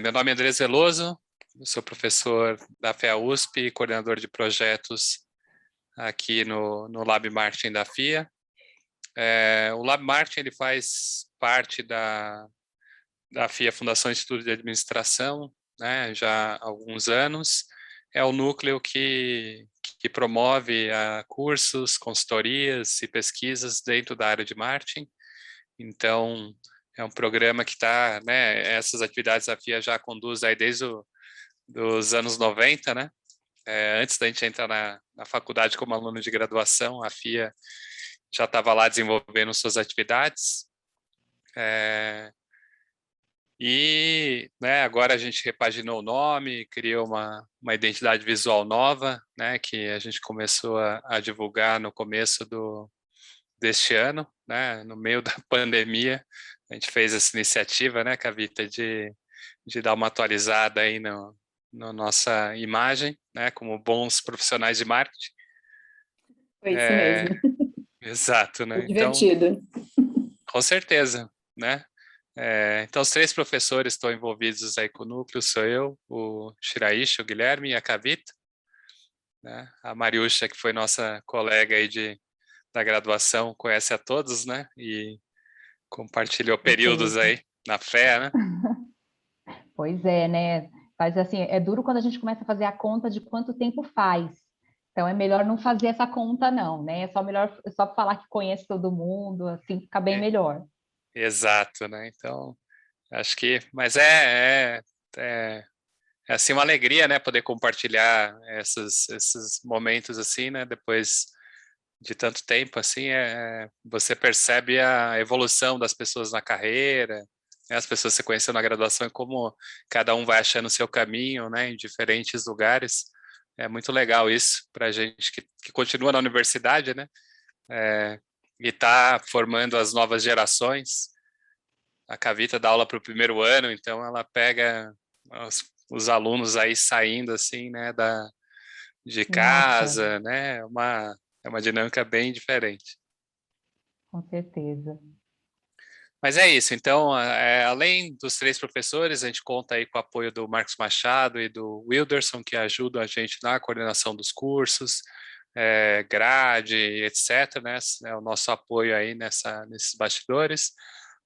Meu nome é Andrés Veloso, eu sou professor da FEA USP e coordenador de projetos aqui no Lab Marketing da FIA. O Lab Marketing ele faz parte da FIA Fundação Instituto de Administração, né, já há alguns anos. É o núcleo que promove cursos, consultorias e pesquisas dentro da área de marketing. Então, é um programa que está, né, essas atividades a FIA já conduz aí desde os anos 90, né? Antes da gente entrar na faculdade como aluno de graduação, a FIA já estava lá desenvolvendo suas atividades. E né, agora a gente repaginou o nome, criou uma identidade visual nova, né, que a gente começou a divulgar no começo deste ano, né, no meio da pandemia. A gente fez essa iniciativa, né, Kavita, de dar uma atualizada aí na nossa imagem, né, como bons profissionais de marketing. Foi isso mesmo. Exato, né? Foi divertido. Então, com certeza, né? Então, os 3 professores estão envolvidos aí com o núcleo, sou eu, o Shiraishi, o Guilherme e a Kavita, né? A Mariusha, que foi nossa colega aí da graduação, conhece a todos, né? E compartilhou períodos aí na fé, né? Pois é, né? Faz assim, é duro quando a gente começa a fazer a conta de quanto tempo faz. Então é melhor não fazer essa conta, não, né? É só falar que conhece todo mundo, assim fica bem melhor. Exato, né? Então, acho que, mas é assim uma alegria, né? Poder compartilhar esses momentos assim, né? Depois de tanto tempo, assim, você percebe a evolução das pessoas na carreira, né, as pessoas que você conheceu na graduação e como cada um vai achando o seu caminho, né, em diferentes lugares. É muito legal isso para a gente que continua na universidade, né, e está formando as novas gerações. A Kavita dá aula para o primeiro ano, então ela pega os alunos aí saindo, assim, né, de casa, Nossa, né, é uma dinâmica bem diferente. com certeza. Mas é isso, então, além dos 3 professores, a gente conta aí com o apoio do Marcos Machado e do Wilderson, que ajudam a gente na coordenação dos cursos, grade, etc., né? É o nosso apoio aí nesses bastidores.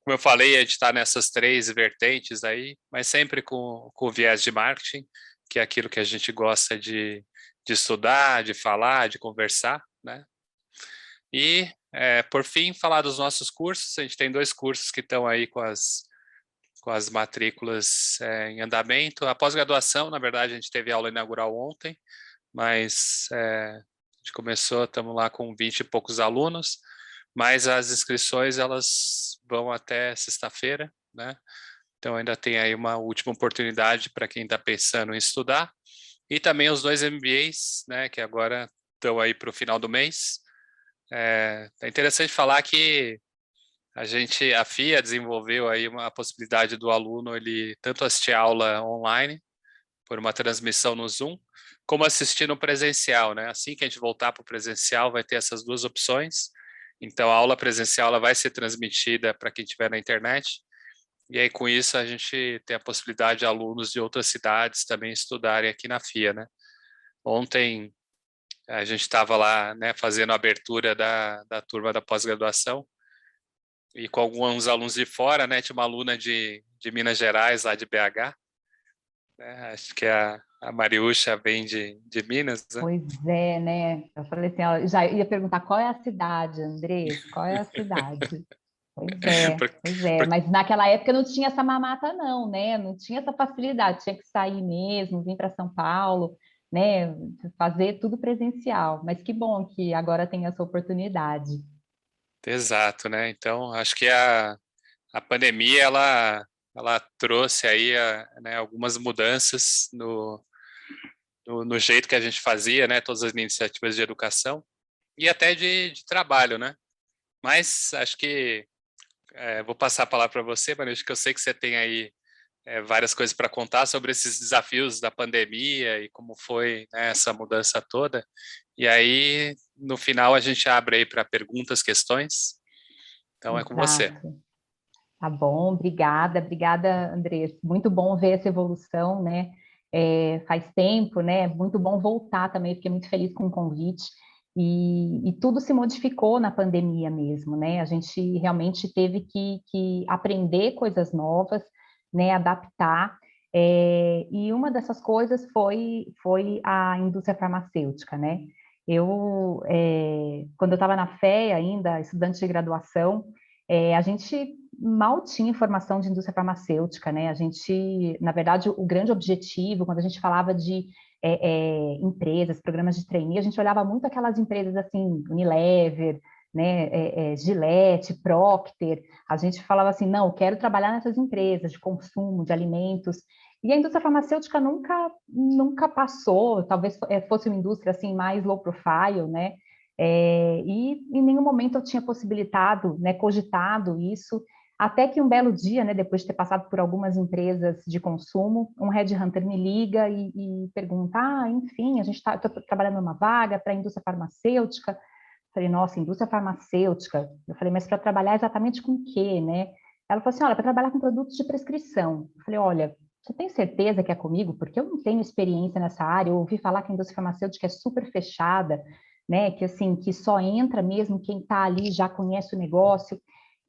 Como eu falei, a gente está nessas 3 vertentes aí, mas sempre com o viés de marketing, que é aquilo que a gente gosta de estudar, de falar, de conversar, né? E, por fim, falar dos nossos cursos. A gente tem 2 cursos que estão aí com as matrículas em andamento. A pós-graduação, na verdade, a gente teve aula inaugural ontem, mas a gente começou, estamos lá com 20 e poucos alunos, mas as inscrições elas vão até sexta-feira, né? Então ainda tem aí uma última oportunidade para quem está pensando em estudar. E também os 2 MBAs, né, que agora estão aí para o final do mês. É interessante falar que a FIA desenvolveu aí a possibilidade do aluno ele tanto assistir aula online por uma transmissão no Zoom, como assistir no presencial, né? Assim que a gente voltar para o presencial, vai ter essas 2 opções. Então, a aula presencial ela vai ser transmitida para quem estiver na internet. E aí, com isso, a gente tem a possibilidade de alunos de outras cidades também estudarem aqui na FIA, né? Ontem a gente estava lá, né, fazendo a abertura da turma da pós-graduação e com alguns alunos de fora, né, tinha uma aluna de Minas Gerais, lá de BH, né, acho que a Mariúcha vem de Minas, né? Pois é, né? Eu falei assim, ó, já ia perguntar qual é a cidade, Andrés? Qual é a cidade? Por- Pois é, por- mas naquela época não tinha essa mamata, não, né? Não tinha essa facilidade, tinha que sair mesmo, vir para São Paulo, né? Fazer tudo presencial. Mas que bom que agora tem essa oportunidade. Exato, né? Então, acho que a pandemia, ela trouxe aí, né, algumas mudanças no jeito que a gente fazia, né, todas as iniciativas de educação e até de trabalho, né? Mas acho que vou passar a palavra para você, Maria, que eu sei que você tem aí várias coisas para contar sobre esses desafios da pandemia e como foi, né, essa mudança toda. E aí, no final, a gente abre aí para perguntas, questões. Então, é com você. Exato. Tá bom, obrigada, Andrés. Muito bom ver essa evolução, né? Faz tempo, né? Muito bom voltar também, fiquei muito feliz com o convite. E tudo se modificou na pandemia mesmo, né? A gente realmente teve que aprender coisas novas, né? Adaptar. E uma dessas coisas foi a indústria farmacêutica, né? Quando eu estava na FEA ainda, estudante de graduação, a gente mal tinha informação de indústria farmacêutica, né? A gente, na verdade, o grande objetivo, quando a gente falava de empresas, programas de trainee, a gente olhava muito aquelas empresas assim, Unilever, né, Gillette, Procter, a gente falava assim, não, quero trabalhar nessas empresas de consumo, de alimentos, e a indústria farmacêutica nunca passou, talvez fosse uma indústria assim mais low profile, né? E em nenhum momento eu tinha possibilitado, né, cogitado isso, até que um belo dia, né, depois de ter passado por algumas empresas de consumo, um headhunter me liga e pergunta, enfim, estou trabalhando numa vaga para a indústria farmacêutica. Falei, nossa, indústria farmacêutica. Eu falei, mas para trabalhar exatamente com o quê, né? Ela falou assim, olha, para trabalhar com produtos de prescrição. Eu falei, olha, você tem certeza que é comigo? Porque eu não tenho experiência nessa área. Eu ouvi falar que a indústria farmacêutica é super fechada, né? Que assim, que só entra mesmo quem está ali já conhece o negócio.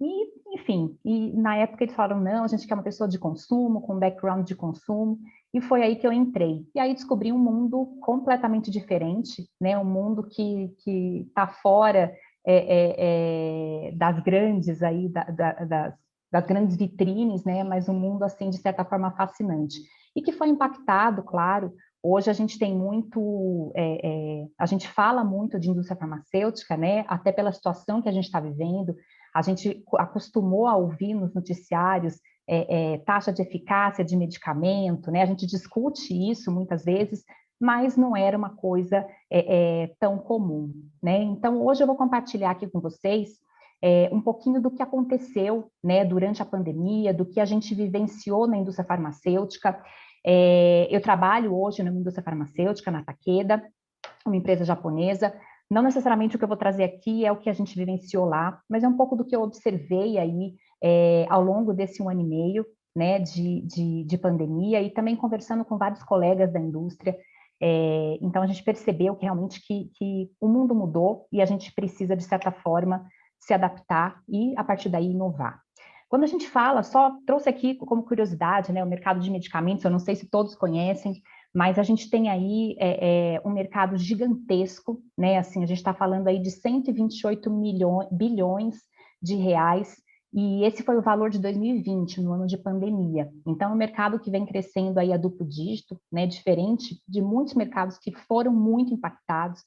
E, enfim, na época eles falaram, não, a gente quer uma pessoa de consumo, com background de consumo, e foi aí que eu entrei. E aí descobri um mundo completamente diferente, né? Um mundo que está fora das grandes aí, das grandes vitrines, né? Mas um mundo, assim, de certa forma, fascinante. E que foi impactado, claro. Hoje a gente tem muito, a gente fala muito de indústria farmacêutica, né? Até pela situação que a gente está vivendo, a gente acostumou a ouvir nos noticiários taxa de eficácia de medicamento, né? A gente discute isso muitas vezes, mas não era uma coisa tão comum, né? Então, hoje eu vou compartilhar aqui com vocês um pouquinho do que aconteceu, né, durante a pandemia, do que a gente vivenciou na indústria farmacêutica. Eu trabalho hoje na indústria farmacêutica, na Takeda, uma empresa japonesa. Não necessariamente o que eu vou trazer aqui é o que a gente vivenciou lá, mas é um pouco do que eu observei aí ao longo desse 1 ano e meio, né, de pandemia, e também conversando com vários colegas da indústria. Então, a gente percebeu que realmente que o mundo mudou e a gente precisa, de certa forma, se adaptar e, a partir daí, inovar. Quando a gente fala, só trouxe aqui como curiosidade, né, o mercado de medicamentos, eu não sei se todos conhecem, mas a gente tem aí um mercado gigantesco, né? Assim, a gente está falando aí de 128 bilhões de reais, e esse foi o valor de 2020, no ano de pandemia. Então, é um mercado que vem crescendo aí a duplo dígito, né? Diferente de muitos mercados que foram muito impactados,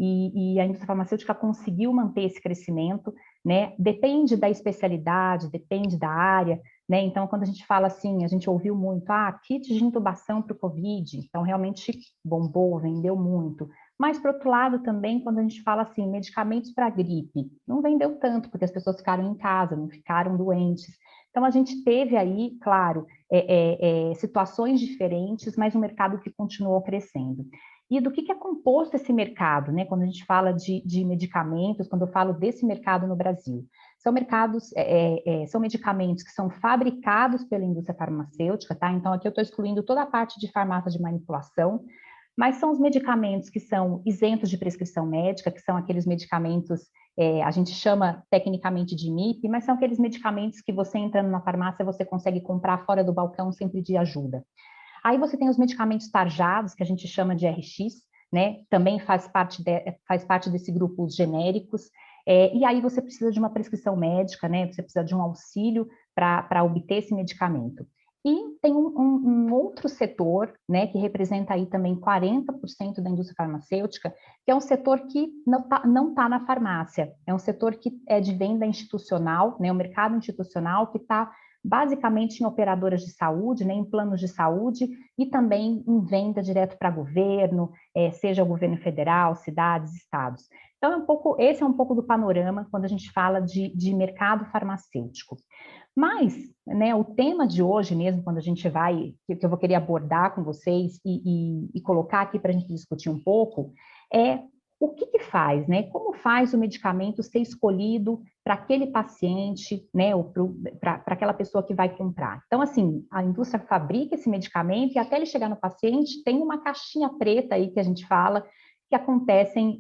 e a indústria farmacêutica conseguiu manter esse crescimento, né? Depende da especialidade, depende da área, né? Então, quando a gente fala assim, a gente ouviu muito, kit de intubação para o Covid, então realmente bombou, vendeu muito. Mas, por outro lado, também, quando a gente fala assim, medicamentos para gripe, não vendeu tanto, porque as pessoas ficaram em casa, não ficaram doentes. Então, a gente teve aí, claro, situações diferentes, mas um mercado que continuou crescendo. E do que é composto esse mercado, né? Quando a gente fala de medicamentos, quando eu falo desse mercado no Brasil. São mercados, são medicamentos que são fabricados pela indústria farmacêutica, tá? Então, aqui eu estou excluindo toda a parte de farmácia de manipulação, mas são os medicamentos que são isentos de prescrição médica, que são aqueles medicamentos, a gente chama tecnicamente de MIP, mas são aqueles medicamentos que você entrando na farmácia, você consegue comprar fora do balcão sem pedir ajuda. Aí você tem os medicamentos tarjados, que a gente chama de RX, né? Também faz parte desse grupo, os genéricos. E aí você precisa de uma prescrição médica, né? Você precisa de um auxílio para obter esse medicamento. E tem um outro setor, né, que representa aí também 40% da indústria farmacêutica, que é um setor que não tá na farmácia, é um setor que é de venda institucional, né, o mercado institucional que está basicamente em operadoras de saúde, né, em planos de saúde e também em venda direto para governo, seja o governo federal, cidades, estados. Então, esse é um pouco do panorama quando a gente fala de mercado farmacêutico. Mas, né, o tema de hoje mesmo, quando a gente vai, que eu vou querer abordar com vocês e colocar aqui para a gente discutir um pouco, é o que que faz, né? Como faz o medicamento ser escolhido para aquele paciente, né? Ou para aquela pessoa que vai comprar. Então, assim, a indústria fabrica esse medicamento e até ele chegar no paciente tem uma caixinha preta aí que a gente fala que acontecem,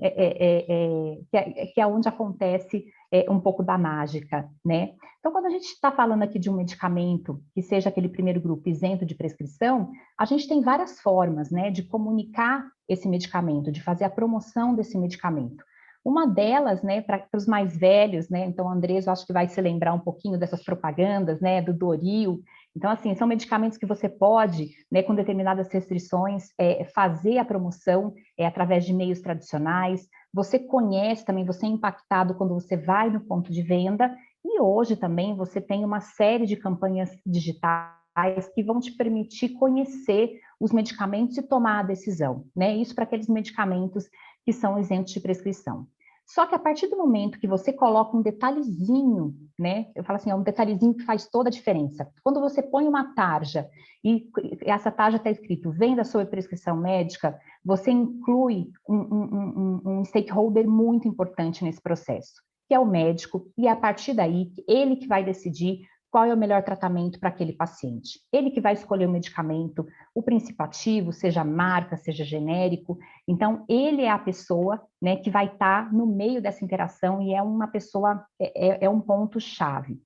que é onde acontece um pouco da mágica, né? Então, quando a gente está falando aqui de um medicamento que seja aquele primeiro grupo isento de prescrição, a gente tem várias formas, né, de comunicar esse medicamento, de fazer a promoção desse medicamento. Uma delas, né, para os mais velhos, né, então o Andrés, eu acho que vai se lembrar um pouquinho dessas propagandas, né, do Doril. Então, assim, são medicamentos que você pode, né, com determinadas restrições, fazer a promoção através de meios tradicionais. Você conhece também, você é impactado quando você vai no ponto de venda, e hoje também você tem uma série de campanhas digitais que vão te permitir conhecer os medicamentos e tomar a decisão, né? Isso para aqueles medicamentos que são isentos de prescrição. Só que a partir do momento que você coloca um detalhezinho, né? Eu falo assim, é um detalhezinho que faz toda a diferença. Quando você põe uma tarja e essa tarja está escrito venda sob prescrição médica, você inclui um stakeholder muito importante nesse processo, que é o médico, e é a partir daí, ele que vai decidir qual é o melhor tratamento para aquele paciente. Ele que vai escolher o medicamento, o princípio ativo, seja marca, seja genérico. Então, ele é a pessoa, né, que vai estar no meio dessa interação e é uma pessoa, é um ponto-chave.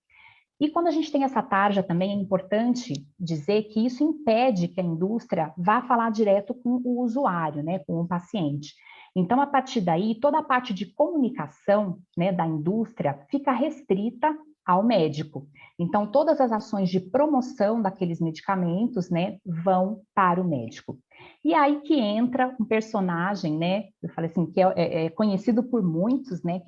E quando a gente tem essa tarja também, é importante dizer que isso impede que a indústria vá falar direto com o usuário, né, com o paciente. Então, a partir daí, toda a parte de comunicação, né, da indústria fica restrita ao médico. Então, todas as ações de promoção daqueles medicamentos, né, vão para o médico. E aí que entra um personagem, né, eu falei assim, que é conhecido por muitos, né,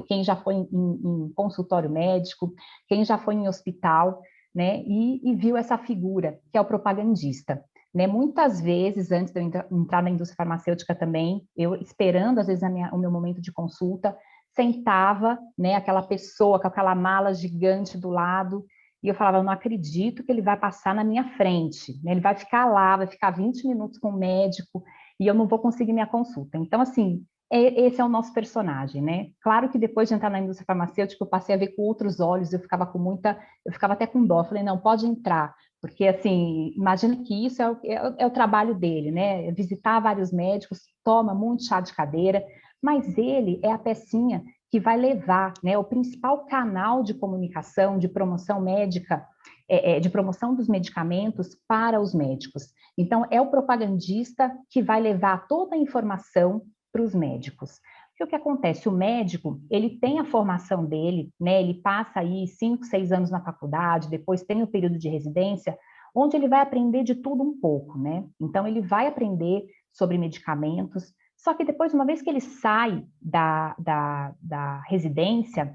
quem já foi em consultório médico, quem já foi em hospital, né, e viu essa figura, que é o propagandista. Né, muitas vezes, antes de eu entrar na indústria farmacêutica também, eu esperando, às vezes, o meu momento de consulta, sentava, né, aquela pessoa com aquela mala gigante do lado, e eu falava, eu não acredito que ele vai passar na minha frente, né, ele vai ficar lá, vai ficar 20 minutos com o médico, e eu não vou conseguir minha consulta. Então, assim, esse é o nosso personagem, né? Claro que depois de entrar na indústria farmacêutica, eu passei a ver com outros olhos, eu ficava até com dó, eu falei, não, pode entrar, porque, assim, imagina que isso é o trabalho dele, né? Visitar vários médicos, toma muito chá de cadeira, mas ele é a pecinha que vai levar, né, o principal canal de comunicação, de promoção médica, de promoção dos medicamentos para os médicos. Então, é o propagandista que vai levar toda a informação para os médicos. Porque o que acontece? O médico, ele tem a formação dele, né? Ele passa aí 5, 6 anos na faculdade, depois tem o período de residência, onde ele vai aprender de tudo um pouco, né? Então, ele vai aprender sobre medicamentos, só que depois, uma vez que ele sai da residência,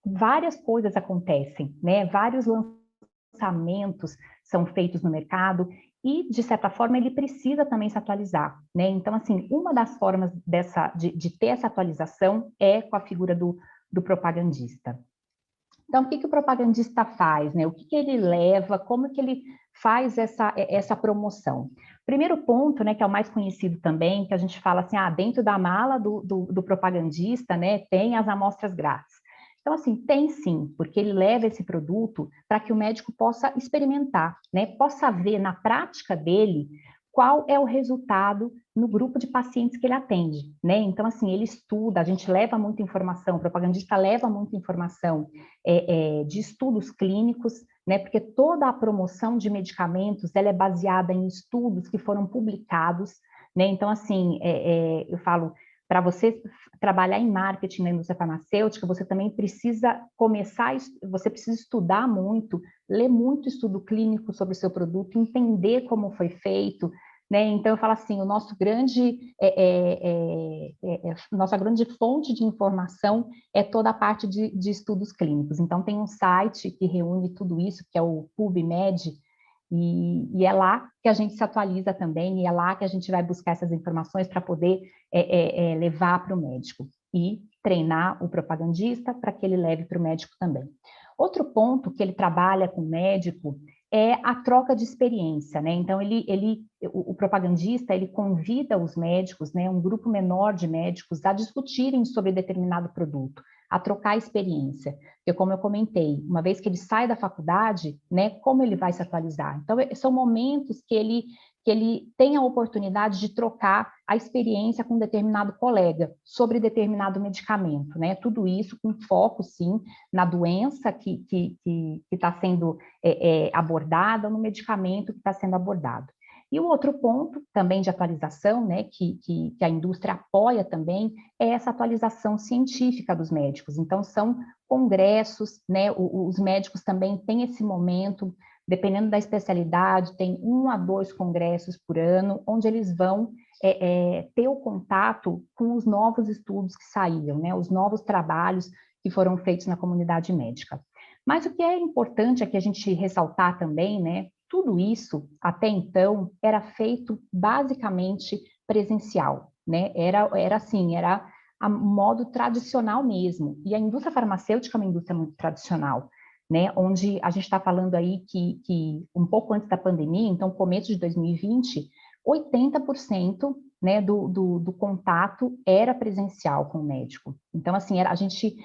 várias coisas acontecem, né? Vários lançamentos são feitos no mercado e, de certa forma, ele precisa também se atualizar, né? Então, assim, uma das formas de ter essa atualização é com a figura do propagandista. Então, o que o propagandista faz, né? O que ele leva, como que ele faz essa promoção? Primeiro ponto, né, que é o mais conhecido também, que a gente fala assim, dentro da mala do propagandista, né, tem as amostras grátis. Então, assim, tem sim, porque ele leva esse produto para que o médico possa experimentar, né, possa ver na prática dele qual é o resultado no grupo de pacientes que ele atende, né? Então, assim, ele estuda, a gente leva muita informação, o propagandista leva muita informação de estudos clínicos, né? Porque toda a promoção de medicamentos, ela é baseada em estudos que foram publicados, né? Então, assim, eu falo, para você trabalhar em marketing na indústria farmacêutica, você também precisa você precisa estudar muito, ler muito estudo clínico sobre o seu produto, entender como foi feito, né? Então, eu falo assim, nossa grande fonte de informação é toda a parte de estudos clínicos. Então, tem um site que reúne tudo isso, que é o PubMed, e é lá que a gente se atualiza também, e é lá que a gente vai buscar essas informações para poder levar para o médico e treinar o propagandista para que ele leve para o médico também. Outro ponto que ele trabalha com o médico é a troca de experiência, né? Então, o propagandista, ele convida os médicos, né, um grupo menor de médicos, a discutirem sobre determinado produto, a trocar experiência. Porque, como eu comentei, uma vez que ele sai da faculdade, né, como ele vai se atualizar? Então, são momentos que ele tem a oportunidade de trocar a experiência com um determinado colega sobre determinado medicamento, né? Tudo isso com foco, sim, na doença que está sendo abordada, no medicamento que está sendo abordado. E o outro ponto, também de atualização, né, que a indústria apoia também, é essa atualização científica dos médicos. Então, são congressos, né, os médicos também têm esse momento, dependendo da especialidade, tem 1 a 2 congressos por ano, onde eles vão ter o contato com os novos estudos que saíram, né, os novos trabalhos que foram feitos na comunidade médica. Mas o que é importante aqui a gente ressaltar também, né, tudo isso, até então, era feito basicamente presencial, né, era assim, era a modo tradicional mesmo, e a indústria farmacêutica é uma indústria muito tradicional, né, onde a gente está falando aí que um pouco antes da pandemia, então começo de 2020, 80%, né, do contato era presencial com o médico. Então, assim, a gente,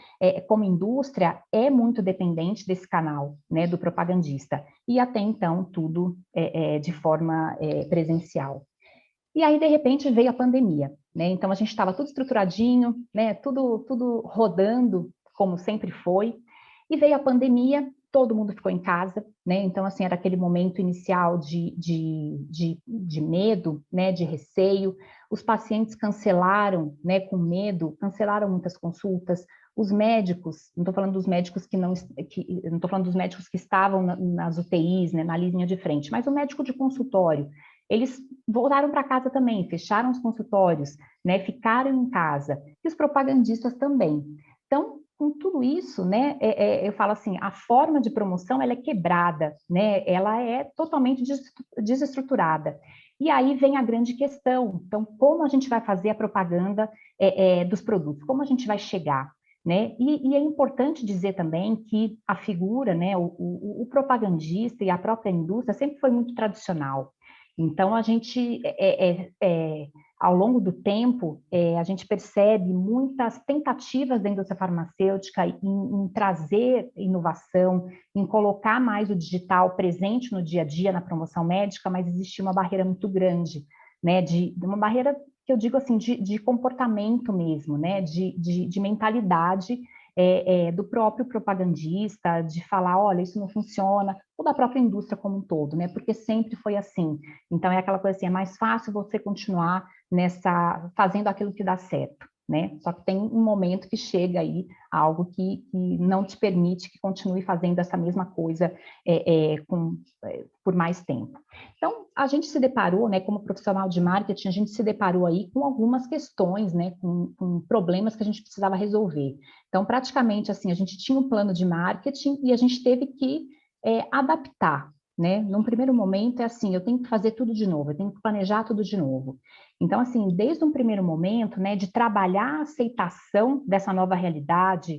como indústria, é muito dependente desse canal, né, do propagandista, e até então tudo de forma presencial. E aí, de repente, veio a pandemia, né, então a gente estava tudo estruturadinho, né, tudo rodando, como sempre foi, e veio a pandemia, todo mundo ficou em casa, né? Então, assim, era aquele momento inicial de medo, né? De receio. Os pacientes cancelaram, né? Com medo, cancelaram muitas consultas. Os médicos, não estou falando dos médicos não estou falando dos médicos que estavam nas UTIs, né? Na linha de frente, mas o médico de consultório, eles voltaram para casa também, fecharam os consultórios, né? Ficaram em casa. E os propagandistas também. Então, com tudo isso, né, eu falo assim, a forma de promoção ela é quebrada, né, ela é totalmente desestruturada. E aí vem a grande questão, então, como a gente vai fazer a propaganda dos produtos? Como a gente vai chegar? Né? E é importante dizer também que a figura, né, o propagandista e a própria indústria sempre foi muito tradicional. Então, a gente ao longo do tempo, a gente percebe muitas tentativas da indústria farmacêutica em trazer inovação, em colocar mais o digital presente no dia a dia, na promoção médica, mas existia uma barreira muito grande, né, uma barreira que eu digo assim, de comportamento mesmo, né, de mentalidade do próprio propagandista, de falar, olha, isso não funciona, ou da própria indústria como um todo, né, porque sempre foi assim. Então, é aquela coisa assim, é mais fácil você continuar fazendo aquilo que dá certo, né? Só que tem um momento que chega aí algo que não te permite que continue fazendo essa mesma coisa por mais tempo. Então, a gente se deparou, né, como profissional de marketing, a gente se deparou aí com algumas questões, né, com problemas que a gente precisava resolver. Então, praticamente, assim, a gente tinha um plano de marketing e a gente teve que adaptar, né? Num primeiro momento é assim, eu tenho que fazer tudo de novo, eu tenho que planejar tudo de novo. Então, assim, desde um primeiro momento, né, de trabalhar a aceitação dessa nova realidade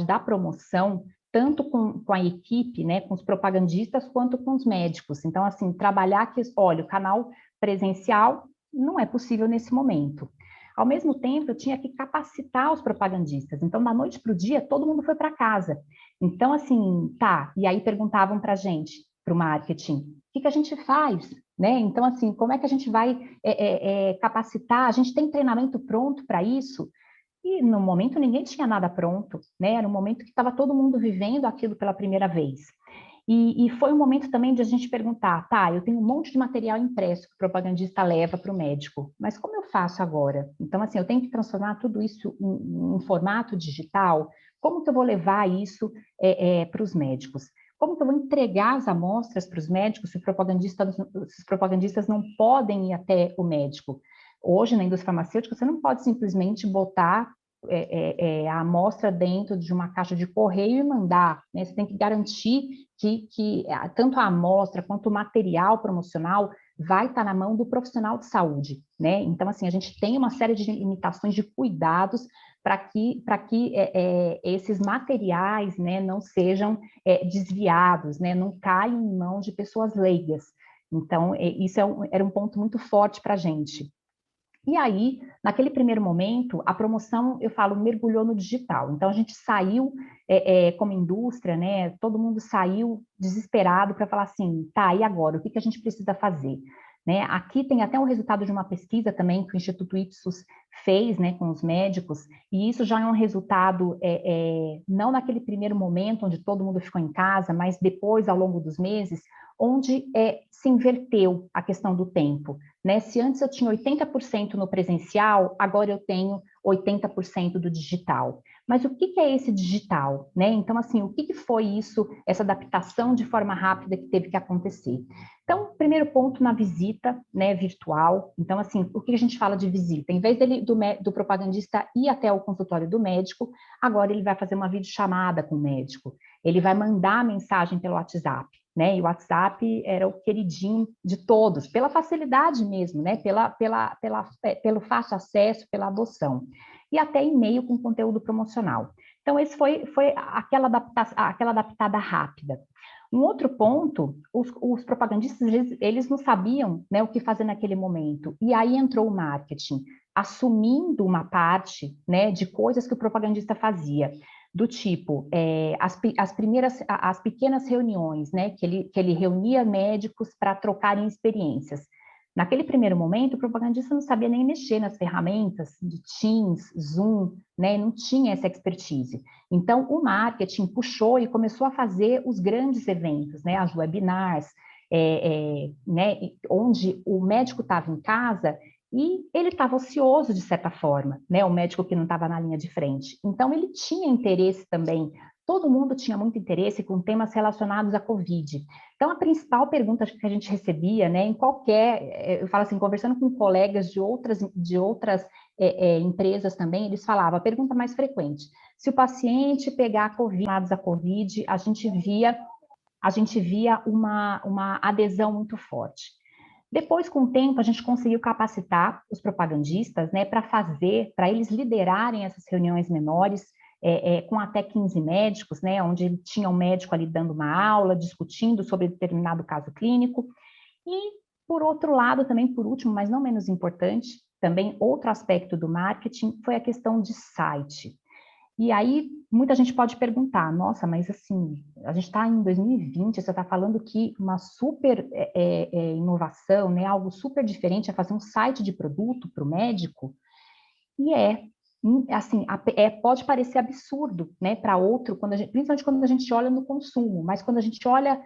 da promoção, tanto com a equipe, né, com os propagandistas, quanto com os médicos. Então, assim, trabalhar que, olha, o canal presencial não é possível nesse momento. Ao mesmo tempo, eu tinha que capacitar os propagandistas. Então, da noite para o dia, todo mundo foi para casa. Então, assim, tá. E aí perguntavam para a gente, para o marketing, o que a gente faz? Né? Então, assim, como é que a gente vai capacitar? A gente tem treinamento pronto para isso? E no momento ninguém tinha nada pronto, né? Era um momento que estava todo mundo vivendo aquilo pela primeira vez. E foi um momento também de a gente perguntar, tá, eu tenho um monte de material impresso que o propagandista leva para o médico, mas como eu faço agora? Então, assim, eu tenho que transformar tudo isso em formato digital? Como que eu vou levar isso para os médicos? Como que eu vou entregar as amostras para os médicos se os propagandistas não podem ir até o médico? Hoje, na indústria farmacêutica, você não pode simplesmente botar a amostra dentro de uma caixa de correio e mandar, né? Você tem que garantir que tanto a amostra quanto o material promocional vai estar na mão do profissional de saúde, né? Então, assim, a gente tem uma série de limitações de cuidados para que esses materiais, né, não sejam desviados, né, não caiam em mãos de pessoas leigas. Então, isso era um ponto muito forte para a gente. E aí, naquele primeiro momento, a promoção, eu falo, mergulhou no digital. Então, a gente saiu como indústria, né? Todo mundo saiu desesperado para falar assim, tá, e agora? O que a gente precisa fazer? Né? Aqui tem até um resultado de uma pesquisa também que o Instituto Ipsos fez, né, com os médicos, e isso já é um resultado, não naquele primeiro momento onde todo mundo ficou em casa, mas depois, ao longo dos meses, onde se inverteu a questão do tempo. Né? Se antes eu tinha 80% no presencial, agora eu tenho 80% do digital. Mas o que é esse digital? Né? Então, assim, o que foi isso, essa adaptação de forma rápida que teve que acontecer? Então, primeiro ponto na visita, né, virtual. Então, assim, o que a gente fala de visita? Em vez do propagandista ir até o consultório do médico, agora ele vai fazer uma videochamada com o médico. Ele vai mandar a mensagem pelo WhatsApp. Né? E o WhatsApp era o queridinho de todos, pela facilidade mesmo, né? Pelo fácil acesso, pela adoção. E até e-mail com conteúdo promocional. Então, esse foi aquela adaptada rápida. Um outro ponto, os propagandistas, eles não sabiam, né, o que fazer naquele momento. E aí entrou o marketing, assumindo uma parte, né, de coisas que o propagandista fazia. Do tipo, as pequenas reuniões, né, que ele reunia médicos para trocarem experiências. Naquele primeiro momento, o propagandista não sabia nem mexer nas ferramentas de Teams, Zoom, né, não tinha essa expertise. Então, o marketing puxou e começou a fazer os grandes eventos, né, as webinars, né, onde o médico estava em casa e ele estava ocioso, de certa forma, né? O médico que não estava na linha de frente. Então, ele tinha interesse também. Todo mundo tinha muito interesse com temas relacionados à Covid. Então, a principal pergunta que a gente recebia, né, em qualquer, eu falo assim, conversando com colegas de outras empresas também, eles falavam, a pergunta mais frequente, se o paciente pegar a COVID, a gente via uma adesão muito forte. Depois, com o tempo, a gente conseguiu capacitar os propagandistas, né, para eles liderarem essas reuniões menores, com até 15 médicos, né, onde tinha um médico ali dando uma aula, discutindo sobre determinado caso clínico. E, por outro lado, também por último, mas não menos importante, também outro aspecto do marketing foi a questão de site. E aí, muita gente pode perguntar, nossa, mas assim, a gente está em 2020, você está falando que uma super inovação, né, algo super diferente é fazer um site de produto para o médico? E assim, pode parecer absurdo, né, para outro, principalmente quando a gente olha no consumo, mas quando a gente olha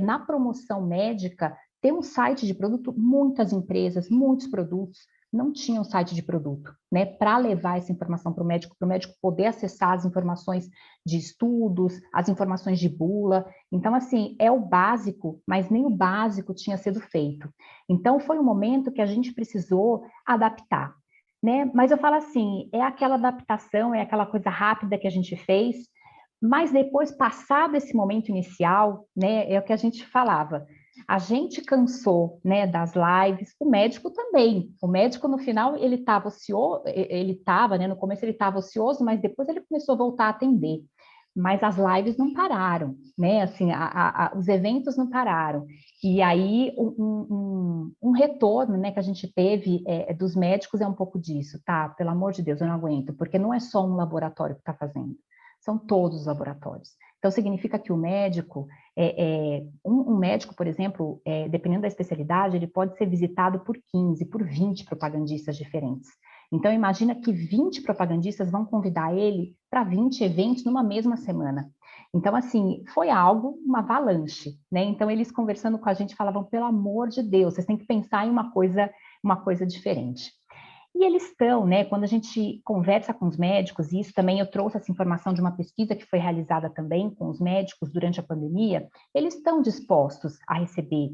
na promoção médica, ter um site de produto, muitas empresas, muitos produtos, não tinham site de produto, né, para levar essa informação para o médico poder acessar as informações de estudos, as informações de bula. Então, assim, é o básico, mas nem o básico tinha sido feito. Então, foi um momento que a gente precisou adaptar. Né? Mas eu falo assim, é aquela adaptação, é aquela coisa rápida que a gente fez, mas depois, passado esse momento inicial, né, é o que a gente falava, a gente cansou, né, das lives, o médico também. O médico, no final, ele estava ocioso, né, no começo ele estava ocioso, mas depois ele começou a voltar a atender. Mas as lives não pararam, né? Assim, os eventos não pararam. E aí, um retorno, né, que a gente teve dos médicos é um pouco disso, tá? Pelo amor de Deus, eu não aguento, porque não é só um laboratório que está fazendo, são todos os laboratórios. Então, significa que o médico, um médico, por exemplo, dependendo da especialidade, ele pode ser visitado por 15, por 20 propagandistas diferentes. Então, imagina que 20 propagandistas vão convidar ele para 20 eventos numa mesma semana. Então, assim, foi uma avalanche, né? Então, eles conversando com a gente falavam, pelo amor de Deus, vocês têm que pensar em uma coisa diferente. E eles estão, né, quando a gente conversa com os médicos, e isso também eu trouxe essa informação de uma pesquisa que foi realizada também com os médicos durante a pandemia, eles estão dispostos a receber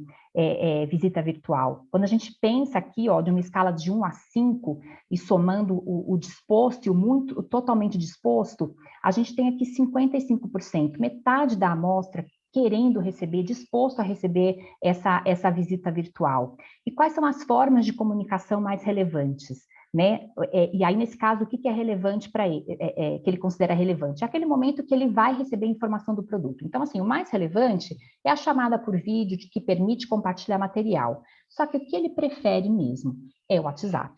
visita virtual. Quando a gente pensa aqui, ó, de uma escala de 1 a 5, e somando o disposto e o totalmente disposto, a gente tem aqui 55%, metade da amostra querendo receber, disposto a receber essa visita virtual. E quais são as formas de comunicação mais relevantes? né? E aí, nesse caso, o que é relevante para ele, que ele considera relevante? É aquele momento que ele vai receber informação do produto. Então, assim, o mais relevante é a chamada por vídeo que permite compartilhar material. Só que o que ele prefere mesmo é o WhatsApp.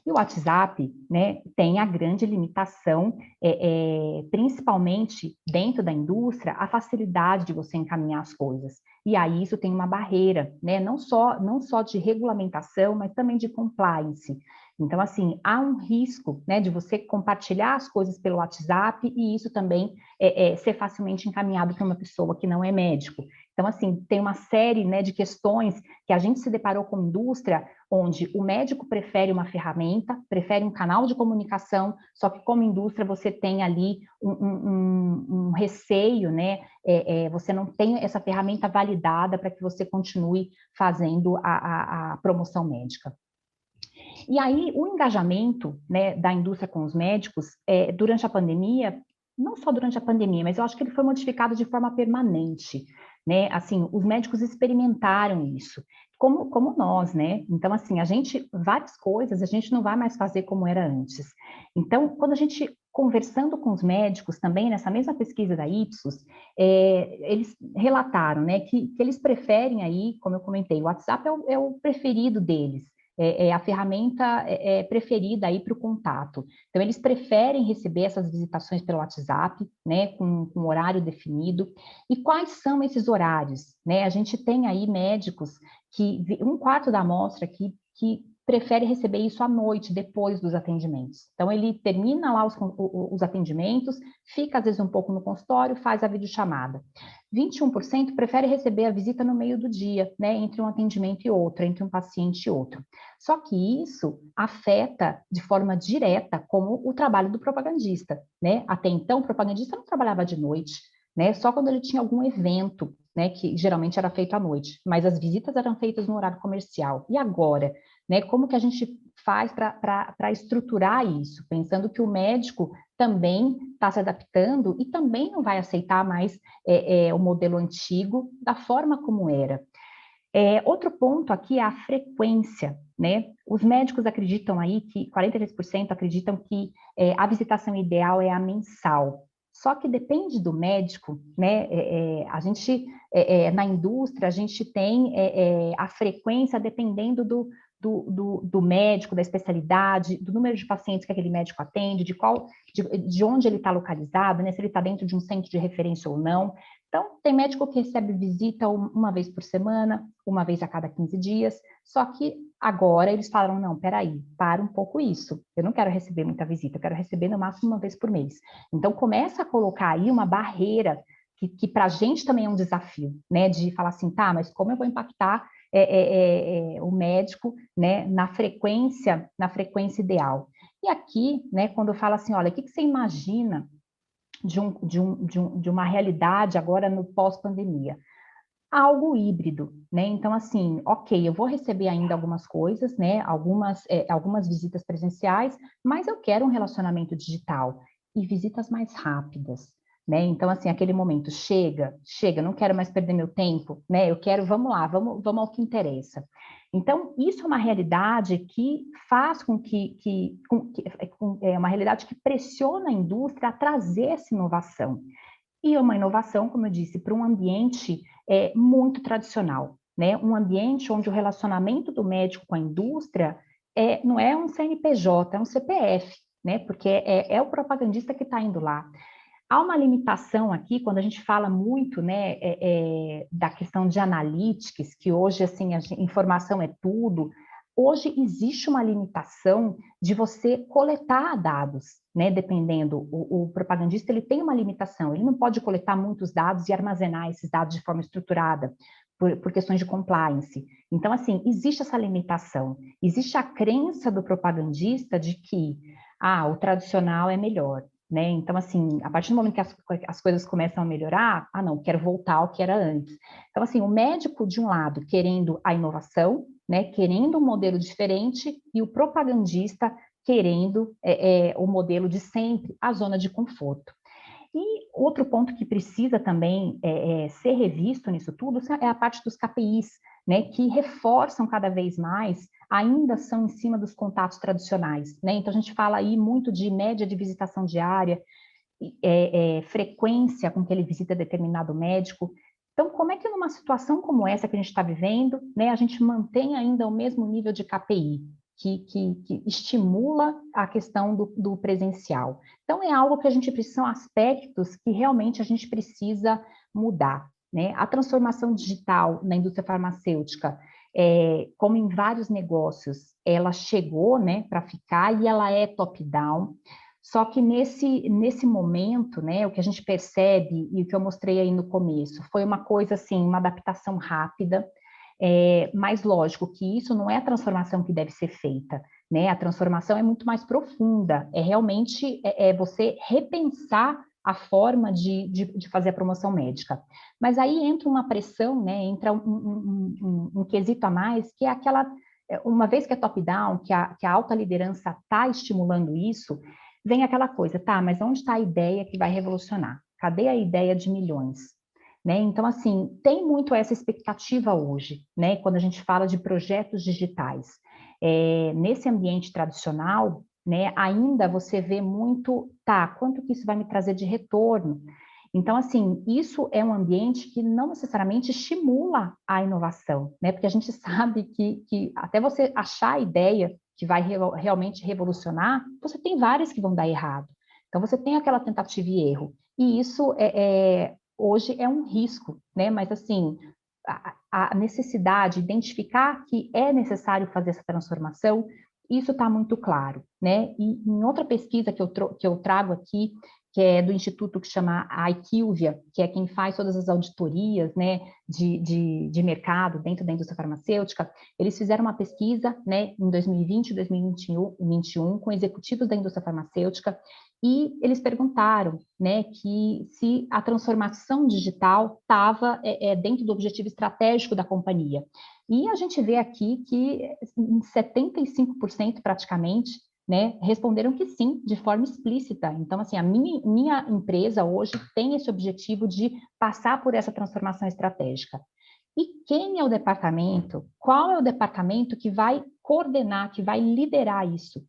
E o WhatsApp, né, tem a grande limitação, principalmente dentro da indústria, a facilidade de você encaminhar as coisas. E aí isso tem uma barreira, né, não só de regulamentação, mas também de compliance. Então, assim, há um risco, né, de você compartilhar as coisas pelo WhatsApp e isso também ser facilmente encaminhado para uma pessoa que não é médico. Então, assim, tem uma série, né, de questões que a gente se deparou com a indústria, onde o médico prefere uma ferramenta, prefere um canal de comunicação, só que como indústria você tem ali um receio, né? Você não tem essa ferramenta validada para que você continue fazendo a promoção médica. E aí, o engajamento, né, da indústria com os médicos, durante a pandemia, não só durante a pandemia, mas eu acho que ele foi modificado de forma permanente, né? Assim, os médicos experimentaram isso, como nós, né? Então, assim, várias coisas a gente não vai mais fazer como era antes. Então, quando a gente conversando com os médicos também, nessa mesma pesquisa da Ipsos, eles relataram, né, que eles preferem aí, como eu comentei, o WhatsApp é o preferido deles, é a ferramenta preferida aí para o contato. Então, eles preferem receber essas visitações pelo WhatsApp, né, com horário definido. E quais são esses horários? Né? A gente tem aí médicos um quarto da amostra que prefere receber isso à noite, depois dos atendimentos. Então, ele termina lá os atendimentos, fica às vezes um pouco no consultório, faz a videochamada. 21% prefere receber a visita no meio do dia, né, entre um atendimento e outro, entre um paciente e outro. Só que isso afeta de forma direta como o trabalho do propagandista, né? Até então, o propagandista não trabalhava de noite, né? Só quando ele tinha algum evento, né, que geralmente era feito à noite, mas as visitas eram feitas no horário comercial. E agora, né, como que a gente faz para estruturar isso, pensando que o médico também está se adaptando e também não vai aceitar mais o modelo antigo da forma como era. Outro ponto aqui é a frequência, né? Os médicos acreditam aí que 43% acreditam que a visitação ideal é a mensal. Só que depende do médico, né? A gente, na indústria, a gente tem a frequência dependendo do médico, da especialidade, do número de pacientes que aquele médico atende, de onde ele está localizado, né? Se ele está dentro de um centro de referência ou não. Então, tem médico que recebe visita uma vez por semana, uma vez a cada 15 dias, só que agora eles falaram, não, peraí, para um pouco isso, eu não quero receber muita visita, eu quero receber no máximo uma vez por mês. Então, começa a colocar aí uma barreira que para a gente também é um desafio, né, de falar assim, tá, mas como eu vou impactar o médico, né, na frequência ideal? E aqui, né, quando eu falo assim, olha, o que você imagina de uma realidade agora no pós-pandemia? Algo híbrido, né? Então, assim, ok, eu vou receber ainda algumas coisas, né? Algumas visitas presenciais, mas eu quero um relacionamento digital e visitas mais rápidas, né? Então, assim, aquele momento, chega, não quero mais perder meu tempo, né? Eu quero, vamos lá, vamos ao que interessa. Então, isso é uma realidade que faz é uma realidade que pressiona a indústria a trazer essa inovação. E é uma inovação, como eu disse, para um ambiente muito tradicional, né? Um ambiente onde o relacionamento do médico com a indústria não é um CNPJ, é um CPF, né? Porque é o propagandista que está indo lá. Há uma limitação aqui, quando a gente fala muito, né, da questão de analytics, que hoje, assim, a informação é tudo. Hoje existe uma limitação de você coletar dados, né, dependendo, o propagandista, ele tem uma limitação, ele não pode coletar muitos dados e armazenar esses dados de forma estruturada, por questões de compliance. Então, assim, existe essa limitação, existe a crença do propagandista de que, o tradicional é melhor, né? Então, assim, a partir do momento que as coisas começam a melhorar, não, quero voltar ao que era antes. Então, assim, o médico, de um lado, querendo a inovação, né, querendo um modelo diferente, e o propagandista querendo o modelo de sempre, a zona de conforto. E outro ponto que precisa também ser revisto nisso tudo é a parte dos KPIs, né, que reforçam cada vez mais, ainda são em cima dos contatos tradicionais, né? Então, a gente fala aí muito de média de visitação diária, frequência com que ele visita determinado médico. Então, como é que numa situação como essa que a gente está vivendo, né, a gente mantém ainda o mesmo nível de KPI, que estimula a questão do presencial? Então, é algo que a gente precisa, são aspectos que realmente a gente precisa mudar, né? A transformação digital na indústria farmacêutica, como em vários negócios, ela chegou, né, para ficar e ela é top-down. Só que nesse momento, né, o que a gente percebe e o que eu mostrei aí no começo foi uma coisa assim, uma adaptação rápida, mas lógico que isso não é a transformação que deve ser feita, né? A transformação é muito mais profunda, é realmente você repensar a forma de fazer a promoção médica. Mas aí entra uma pressão, né? Entra um quesito a mais, que é aquela, uma vez que é top-down, que a alta liderança está estimulando isso, vem aquela coisa, tá, mas onde está a ideia que vai revolucionar? Cadê a ideia de milhões? Né? Então, assim, tem muito essa expectativa hoje, né? Quando a gente fala de projetos digitais. Nesse ambiente tradicional, né, ainda você vê muito, tá, quanto que isso vai me trazer de retorno? Então, assim, isso é um ambiente que não necessariamente estimula a inovação, né? Porque a gente sabe que até você achar a ideia que vai realmente revolucionar, você tem várias que vão dar errado. Então, você tem aquela tentativa e erro. E isso hoje é um risco, né? Mas, assim, a necessidade, identificar que é necessário fazer essa transformação, isso está muito claro, né? E em outra pesquisa que eu trago aqui, que é do instituto que chama IQVIA, que é quem faz todas as auditorias, né, de mercado dentro da indústria farmacêutica, eles fizeram uma pesquisa, né, em 2020 e 2021 com executivos da indústria farmacêutica, e eles perguntaram, né, que se a transformação digital estava dentro do objetivo estratégico da companhia. E a gente vê aqui que 75% praticamente, né, responderam que sim, de forma explícita. Então, assim, a minha empresa hoje tem esse objetivo de passar por essa transformação estratégica. E quem é o departamento? Qual é o departamento que vai coordenar, que vai liderar isso?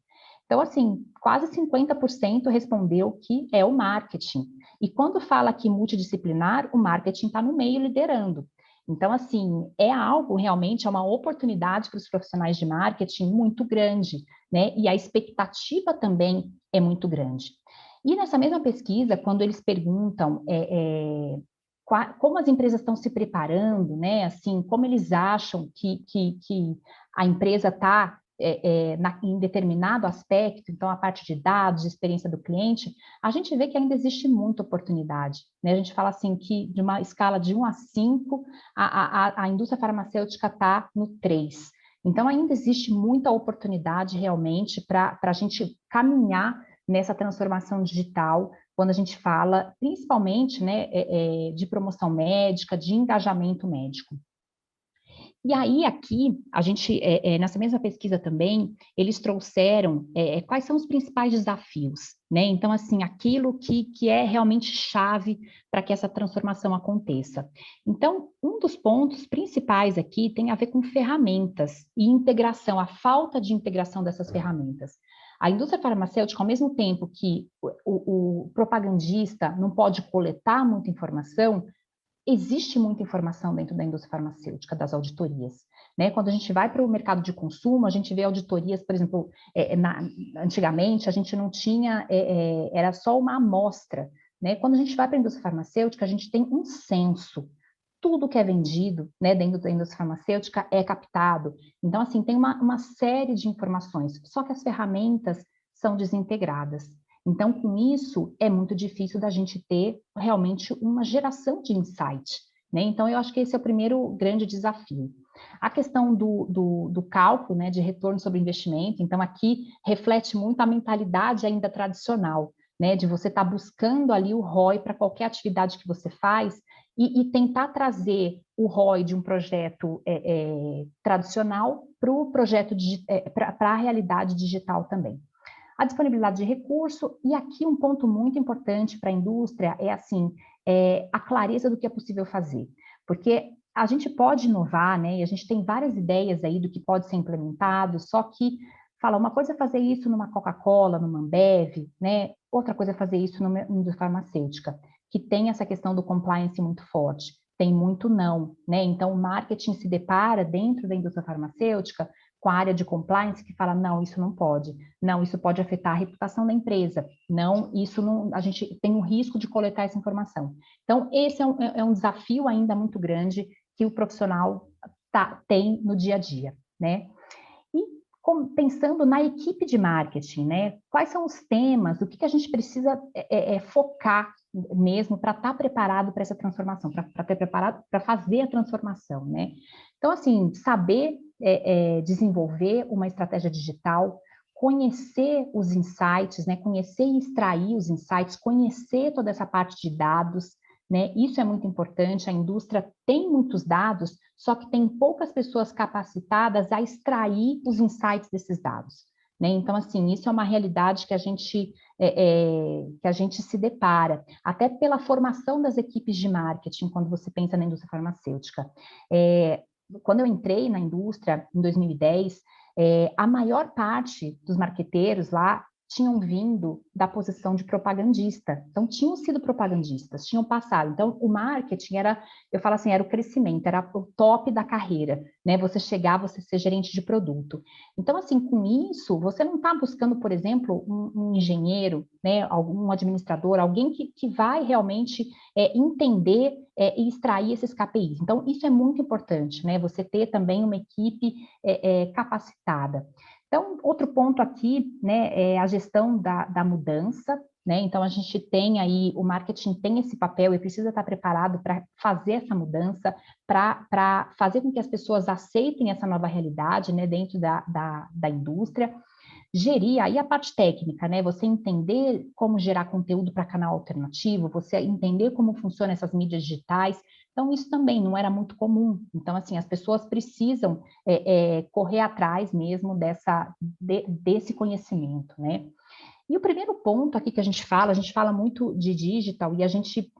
Então, assim, quase 50% respondeu que é o marketing. E quando fala que multidisciplinar, o marketing está no meio liderando. Então, assim, é algo realmente, é uma oportunidade para os profissionais de marketing muito grande, né? E a expectativa também é muito grande. E nessa mesma pesquisa, quando eles perguntam como as empresas estão se preparando, né? Assim, como eles acham que a empresa está em determinado aspecto, então a parte de dados, experiência do cliente, a gente vê que ainda existe muita oportunidade, né? A gente fala assim que de uma escala de 1 a 5, a indústria farmacêutica está no 3. Então ainda existe muita oportunidade realmente para a gente caminhar nessa transformação digital, quando a gente fala principalmente, né, de promoção médica, de engajamento médico. E aí, aqui, a gente, nessa mesma pesquisa também, eles trouxeram quais são os principais desafios, né? Então, assim, aquilo que é realmente chave para que essa transformação aconteça. Então, um dos pontos principais aqui tem a ver com ferramentas e integração, a falta de integração dessas ferramentas. A indústria farmacêutica, ao mesmo tempo que o propagandista não pode coletar muita informação, existe muita informação dentro da indústria farmacêutica, das auditorias, né? Quando a gente vai para o mercado de consumo, a gente vê auditorias, por exemplo, antigamente a gente não tinha, era só uma amostra, né? Quando a gente vai para a indústria farmacêutica, a gente tem um censo, tudo que é vendido, né, dentro da indústria farmacêutica é captado. Então, assim, tem uma série de informações, só que as ferramentas são desintegradas. Então, com isso, é muito difícil da gente ter realmente uma geração de insight, né? Então, eu acho que esse é o primeiro grande desafio. A questão do cálculo, né, de retorno sobre investimento, então, aqui reflete muito a mentalidade ainda tradicional, né, de você estar buscando ali o ROI para qualquer atividade que você faz e tentar trazer o ROI de um projeto tradicional para o projeto para a realidade digital também. A disponibilidade de recurso, e aqui um ponto muito importante para a indústria é assim, a clareza do que é possível fazer, porque a gente pode inovar, né? E a gente tem várias ideias aí do que pode ser implementado, só que fala, uma coisa é fazer isso numa Coca-Cola, numa Ambev, né? Outra coisa é fazer isso numa indústria farmacêutica, que tem essa questão do compliance muito forte. Tem muito não, né? Então, o marketing se depara dentro da indústria farmacêutica com a área de compliance que fala, não, isso não pode, não, isso pode afetar a reputação da empresa, não, isso não, a gente tem o risco de coletar essa informação. Então, esse é um desafio ainda muito grande que o profissional tem no dia a dia, né? E pensando na equipe de marketing, né? Quais são os temas, o que a gente precisa focar mesmo para estar preparado para essa transformação, para ter preparado para fazer a transformação, né? Então, assim, saber desenvolver uma estratégia digital, conhecer os insights, né? Conhecer e extrair os insights, conhecer toda essa parte de dados, né? Isso é muito importante. A indústria tem muitos dados, só que tem poucas pessoas capacitadas a extrair os insights desses dados, né? Então, assim, isso é uma realidade que a gente se depara, até pela formação das equipes de marketing, quando você pensa na indústria farmacêutica. Quando eu entrei na indústria, em 2010, a maior parte dos marqueteiros lá tinham vindo da posição de propagandista. Então, tinham sido propagandistas, tinham passado. Então, o marketing era, eu falo assim, era o crescimento, era o top da carreira, né? Você chegar, você ser gerente de produto. Então, assim, com isso, você não está buscando, por exemplo, um engenheiro, né? Um administrador, alguém que vai realmente entender e extrair esses KPIs. Então, isso é muito importante, né? Você ter também uma equipe capacitada. Então, outro ponto aqui, né, é a gestão da mudança, né? Então, a gente tem aí, o marketing tem esse papel e precisa estar preparado para fazer essa mudança, para fazer com que as pessoas aceitem essa nova realidade, né, dentro da indústria. Gerir aí a parte técnica, né? Você entender como gerar conteúdo para canal alternativo, você entender como funcionam essas mídias digitais. Então, isso também não era muito comum. Então, assim, as pessoas precisam correr atrás mesmo desse conhecimento, né? E o primeiro ponto aqui que a gente fala muito de digital, e a gente,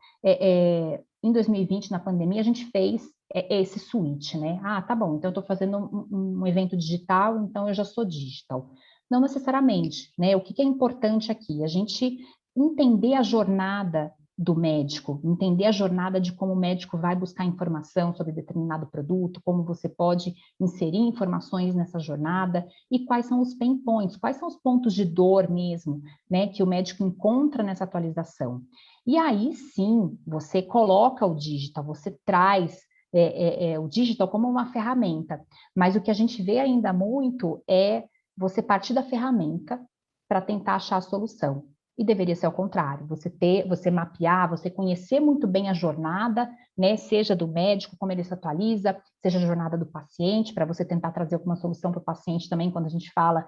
em 2020, na pandemia, a gente fez esse switch, né? Ah, tá bom, então eu estou fazendo um evento digital, então eu já sou digital. Não necessariamente, né? O que é importante aqui? A gente entender a jornada do médico, entender a jornada de como o médico vai buscar informação sobre determinado produto, como você pode inserir informações nessa jornada e quais são os pain points, quais são os pontos de dor mesmo, né, que o médico encontra nessa atualização. E aí sim, você coloca o digital, você traz o digital como uma ferramenta, mas o que a gente vê ainda muito é você partir da ferramenta para tentar achar a solução. E deveria ser ao contrário, você mapear, você conhecer muito bem a jornada, né, seja do médico, como ele se atualiza, seja a jornada do paciente, para você tentar trazer alguma solução para o paciente também, quando a gente fala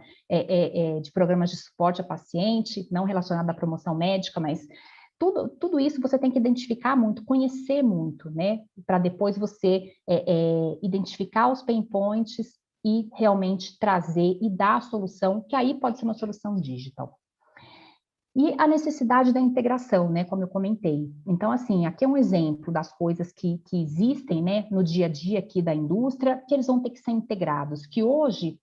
de programas de suporte a paciente, não relacionado à promoção médica, mas tudo isso você tem que identificar muito, conhecer muito, né, para depois você identificar os pain points e realmente trazer e dar a solução, que aí pode ser uma solução digital. E a necessidade da integração, né, como eu comentei. Então, assim, aqui é um exemplo das coisas que existem, né, no dia a dia aqui da indústria, que eles vão ter que ser integrados, que hoje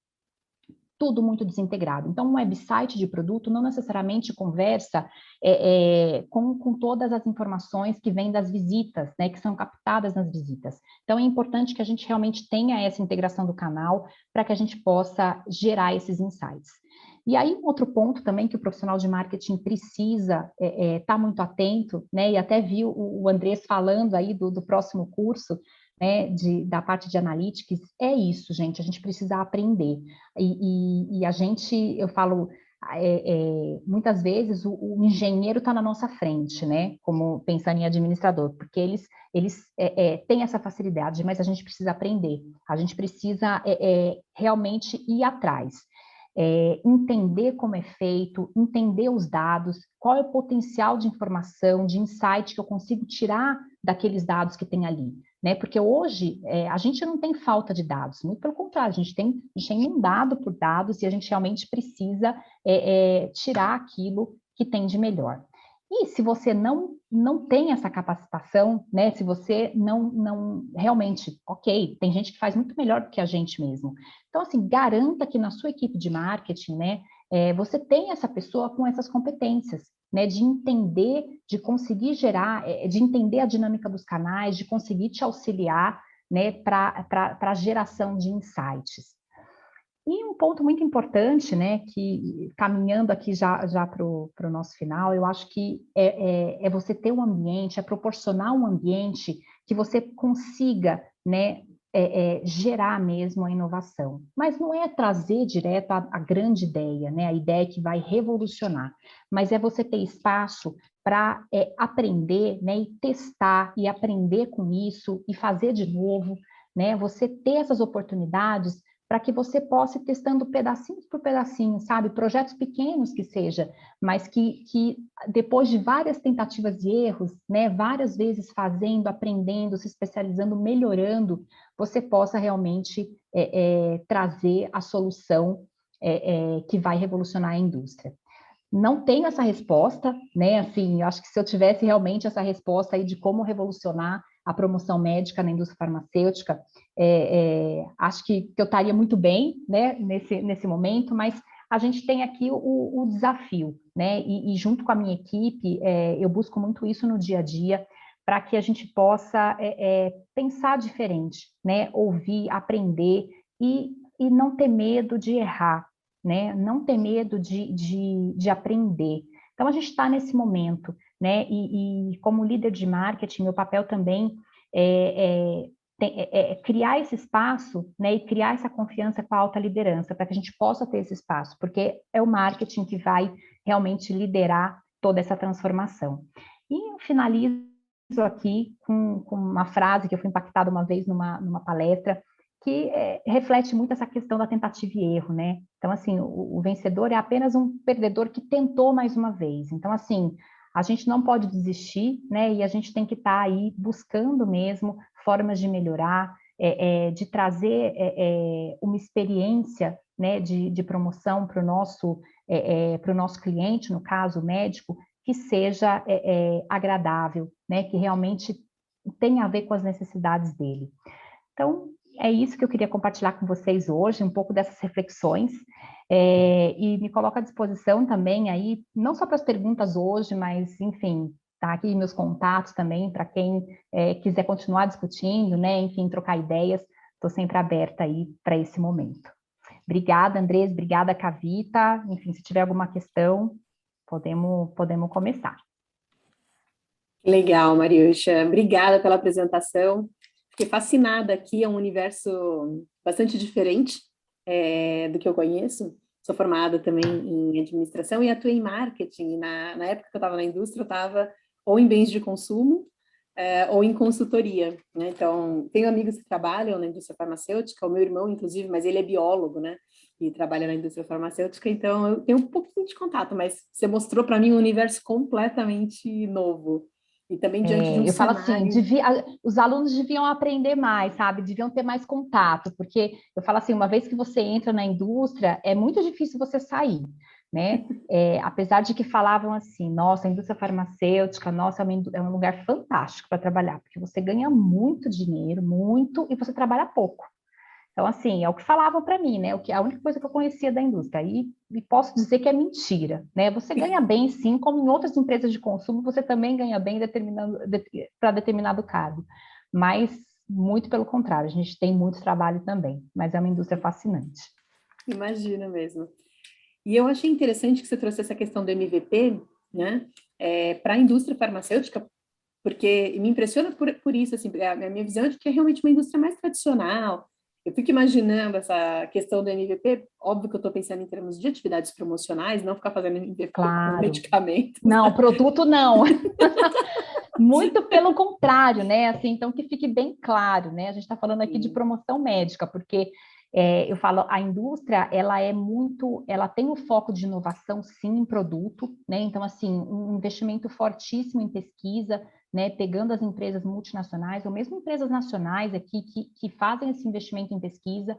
tudo muito desintegrado. Então, um website de produto não necessariamente conversa com todas as informações que vêm das visitas, né, que são captadas nas visitas. Então, é importante que a gente realmente tenha essa integração do canal para que a gente possa gerar esses insights. E aí, um outro ponto também que o profissional de marketing precisa estar muito atento, né, e até viu o Andrés falando aí do próximo curso, né, da parte de analytics, é isso, gente, a gente precisa aprender. E a gente, eu falo, muitas vezes o engenheiro está na nossa frente, né, como pensando em administrador, porque eles têm essa facilidade, mas a gente precisa aprender, a gente precisa realmente ir atrás. Entender como é feito, entender os dados, qual é o potencial de informação, de insight que eu consigo tirar daqueles dados que tem ali, né? Porque hoje a gente não tem falta de dados, muito pelo contrário, a gente tem inundado por dados e a gente realmente precisa tirar aquilo que tem de melhor. E se você não tem essa capacitação, né? Se você não realmente, ok, tem gente que faz muito melhor do que a gente mesmo. Então, assim, garanta que na sua equipe de marketing, né, você tem essa pessoa com essas competências, né, de entender, de conseguir gerar, de entender a dinâmica dos canais, de conseguir te auxiliar, né, para a geração de insights. E um ponto muito importante, né, que caminhando aqui já para o nosso final, eu acho que é você ter um ambiente, é proporcionar um ambiente que você consiga, né, gerar mesmo a inovação. Mas não é trazer direto a grande ideia, né, a ideia que vai revolucionar, mas é você ter espaço para aprender, né, e testar e aprender com isso e fazer de novo, né, você ter essas oportunidades para que você possa ir testando pedacinhos por pedacinho, sabe? Projetos pequenos que seja, mas que depois de várias tentativas e erros, né, várias vezes fazendo, aprendendo, se especializando, melhorando, você possa realmente trazer a solução que vai revolucionar a indústria. Não tenho essa resposta, né? Assim, eu acho que se eu tivesse realmente essa resposta aí de como revolucionar a promoção médica na indústria farmacêutica, acho que eu estaria muito bem, né, nesse momento, mas a gente tem aqui o desafio, né? E junto com a minha equipe, eu busco muito isso no dia a dia, para que a gente possa pensar diferente, né? Ouvir, aprender e não ter medo de errar, né? Não ter medo de aprender. Então, a gente está nesse momento, né? E como líder de marketing, meu papel também é criar esse espaço, né? E criar essa confiança com a alta liderança, para que a gente possa ter esse espaço, porque é o marketing que vai realmente liderar toda essa transformação. E eu finalizo aqui com uma frase que eu fui impactada uma vez numa palestra, que reflete muito essa questão da tentativa e erro, né? Então, assim, o vencedor é apenas um perdedor que tentou mais uma vez. Então, assim, a gente não pode desistir, né? E a gente tem que estar aí buscando mesmo formas de melhorar, de trazer uma experiência, né, de promoção para o nosso cliente, no caso, o médico, que seja agradável, né? Que realmente tenha a ver com as necessidades dele. Então, é isso que eu queria compartilhar com vocês hoje, um pouco dessas reflexões, e me coloco à disposição também aí, não só para as perguntas hoje, mas, enfim, tá aqui meus contatos também, para quem quiser continuar discutindo, né, enfim, trocar ideias, estou sempre aberta aí para esse momento. Obrigada, Andrés, obrigada, Kavita, enfim, se tiver alguma questão, podemos começar. Legal, Mariuxa. Obrigada pela apresentação. Fiquei fascinada aqui, é um universo bastante diferente do que eu conheço. Sou formada também em administração e atuei em marketing. Na época que eu estava na indústria, eu estava ou em bens de consumo ou em consultoria, né? Então, tenho amigos que trabalham na indústria farmacêutica, o meu irmão, inclusive, mas ele é biólogo, né? E trabalha na indústria farmacêutica, então eu tenho um pouquinho de contato, mas você mostrou para mim um universo completamente novo. E também diante de um Eu falo assim, cenário... os alunos deviam aprender mais, sabe? Deviam ter mais contato, porque eu falo assim, uma vez que você entra na indústria, é muito difícil você sair, né? Apesar de que falavam assim, nossa, a indústria farmacêutica, nossa, é um lugar fantástico para trabalhar, porque você ganha muito dinheiro, muito, e você trabalha pouco. Então, assim, é o que falavam para mim, né? A única coisa que eu conhecia da indústria. E posso dizer que é mentira, né? Você ganha bem, sim, como em outras empresas de consumo, você também ganha bem para determinado cargo. Mas, muito pelo contrário, a gente tem muito trabalho também, mas é uma indústria fascinante. Imagina mesmo. E eu achei interessante que você trouxe essa questão do MVP, né? Para a indústria farmacêutica, porque me impressiona por isso, assim, a minha visão é de que é realmente uma indústria mais tradicional. Eu fico imaginando essa questão do MVP, óbvio que eu estou pensando em termos de atividades promocionais, não ficar fazendo MVP com Claro. medicamentos. Não, produto não. Muito pelo contrário, né? Assim, então que fique bem claro, né? A gente está falando aqui de promoção médica, porque eu falo, a indústria, ela tem o foco de inovação, sim, em produto, né? Então, assim, um investimento fortíssimo em pesquisa, né? Pegando as empresas multinacionais, ou mesmo empresas nacionais aqui que fazem esse investimento em pesquisa,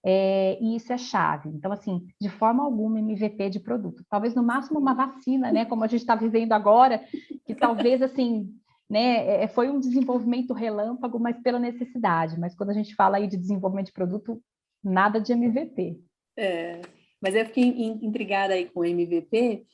e isso é chave. Então, assim, de forma alguma MVP de produto. Talvez no máximo uma vacina, né, como a gente está vivendo agora, que talvez, assim, né, foi um desenvolvimento relâmpago, mas pela necessidade. Mas quando a gente fala aí de desenvolvimento de produto, nada de MVP. Mas eu fiquei intrigada aí com o MVP,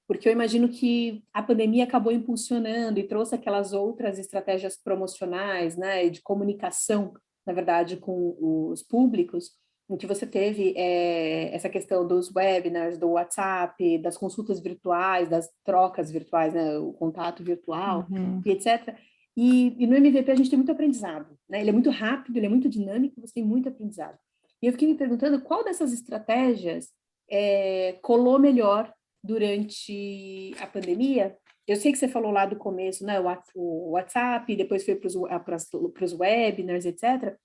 porque eu imagino que a pandemia acabou impulsionando e trouxe aquelas outras estratégias promocionais, né, e de comunicação, na verdade, com os públicos, em que você teve essa questão dos webinars, do WhatsApp, das consultas virtuais, das trocas virtuais, né, o contato virtual, e etc. E no MVP a gente tem muito aprendizado, né? Ele é muito rápido, ele é muito dinâmico, você tem muito aprendizado. E eu fiquei me perguntando qual dessas estratégias colou melhor durante a pandemia. Eu sei que você falou lá do começo, né, o WhatsApp, depois foi para os webinars, etc.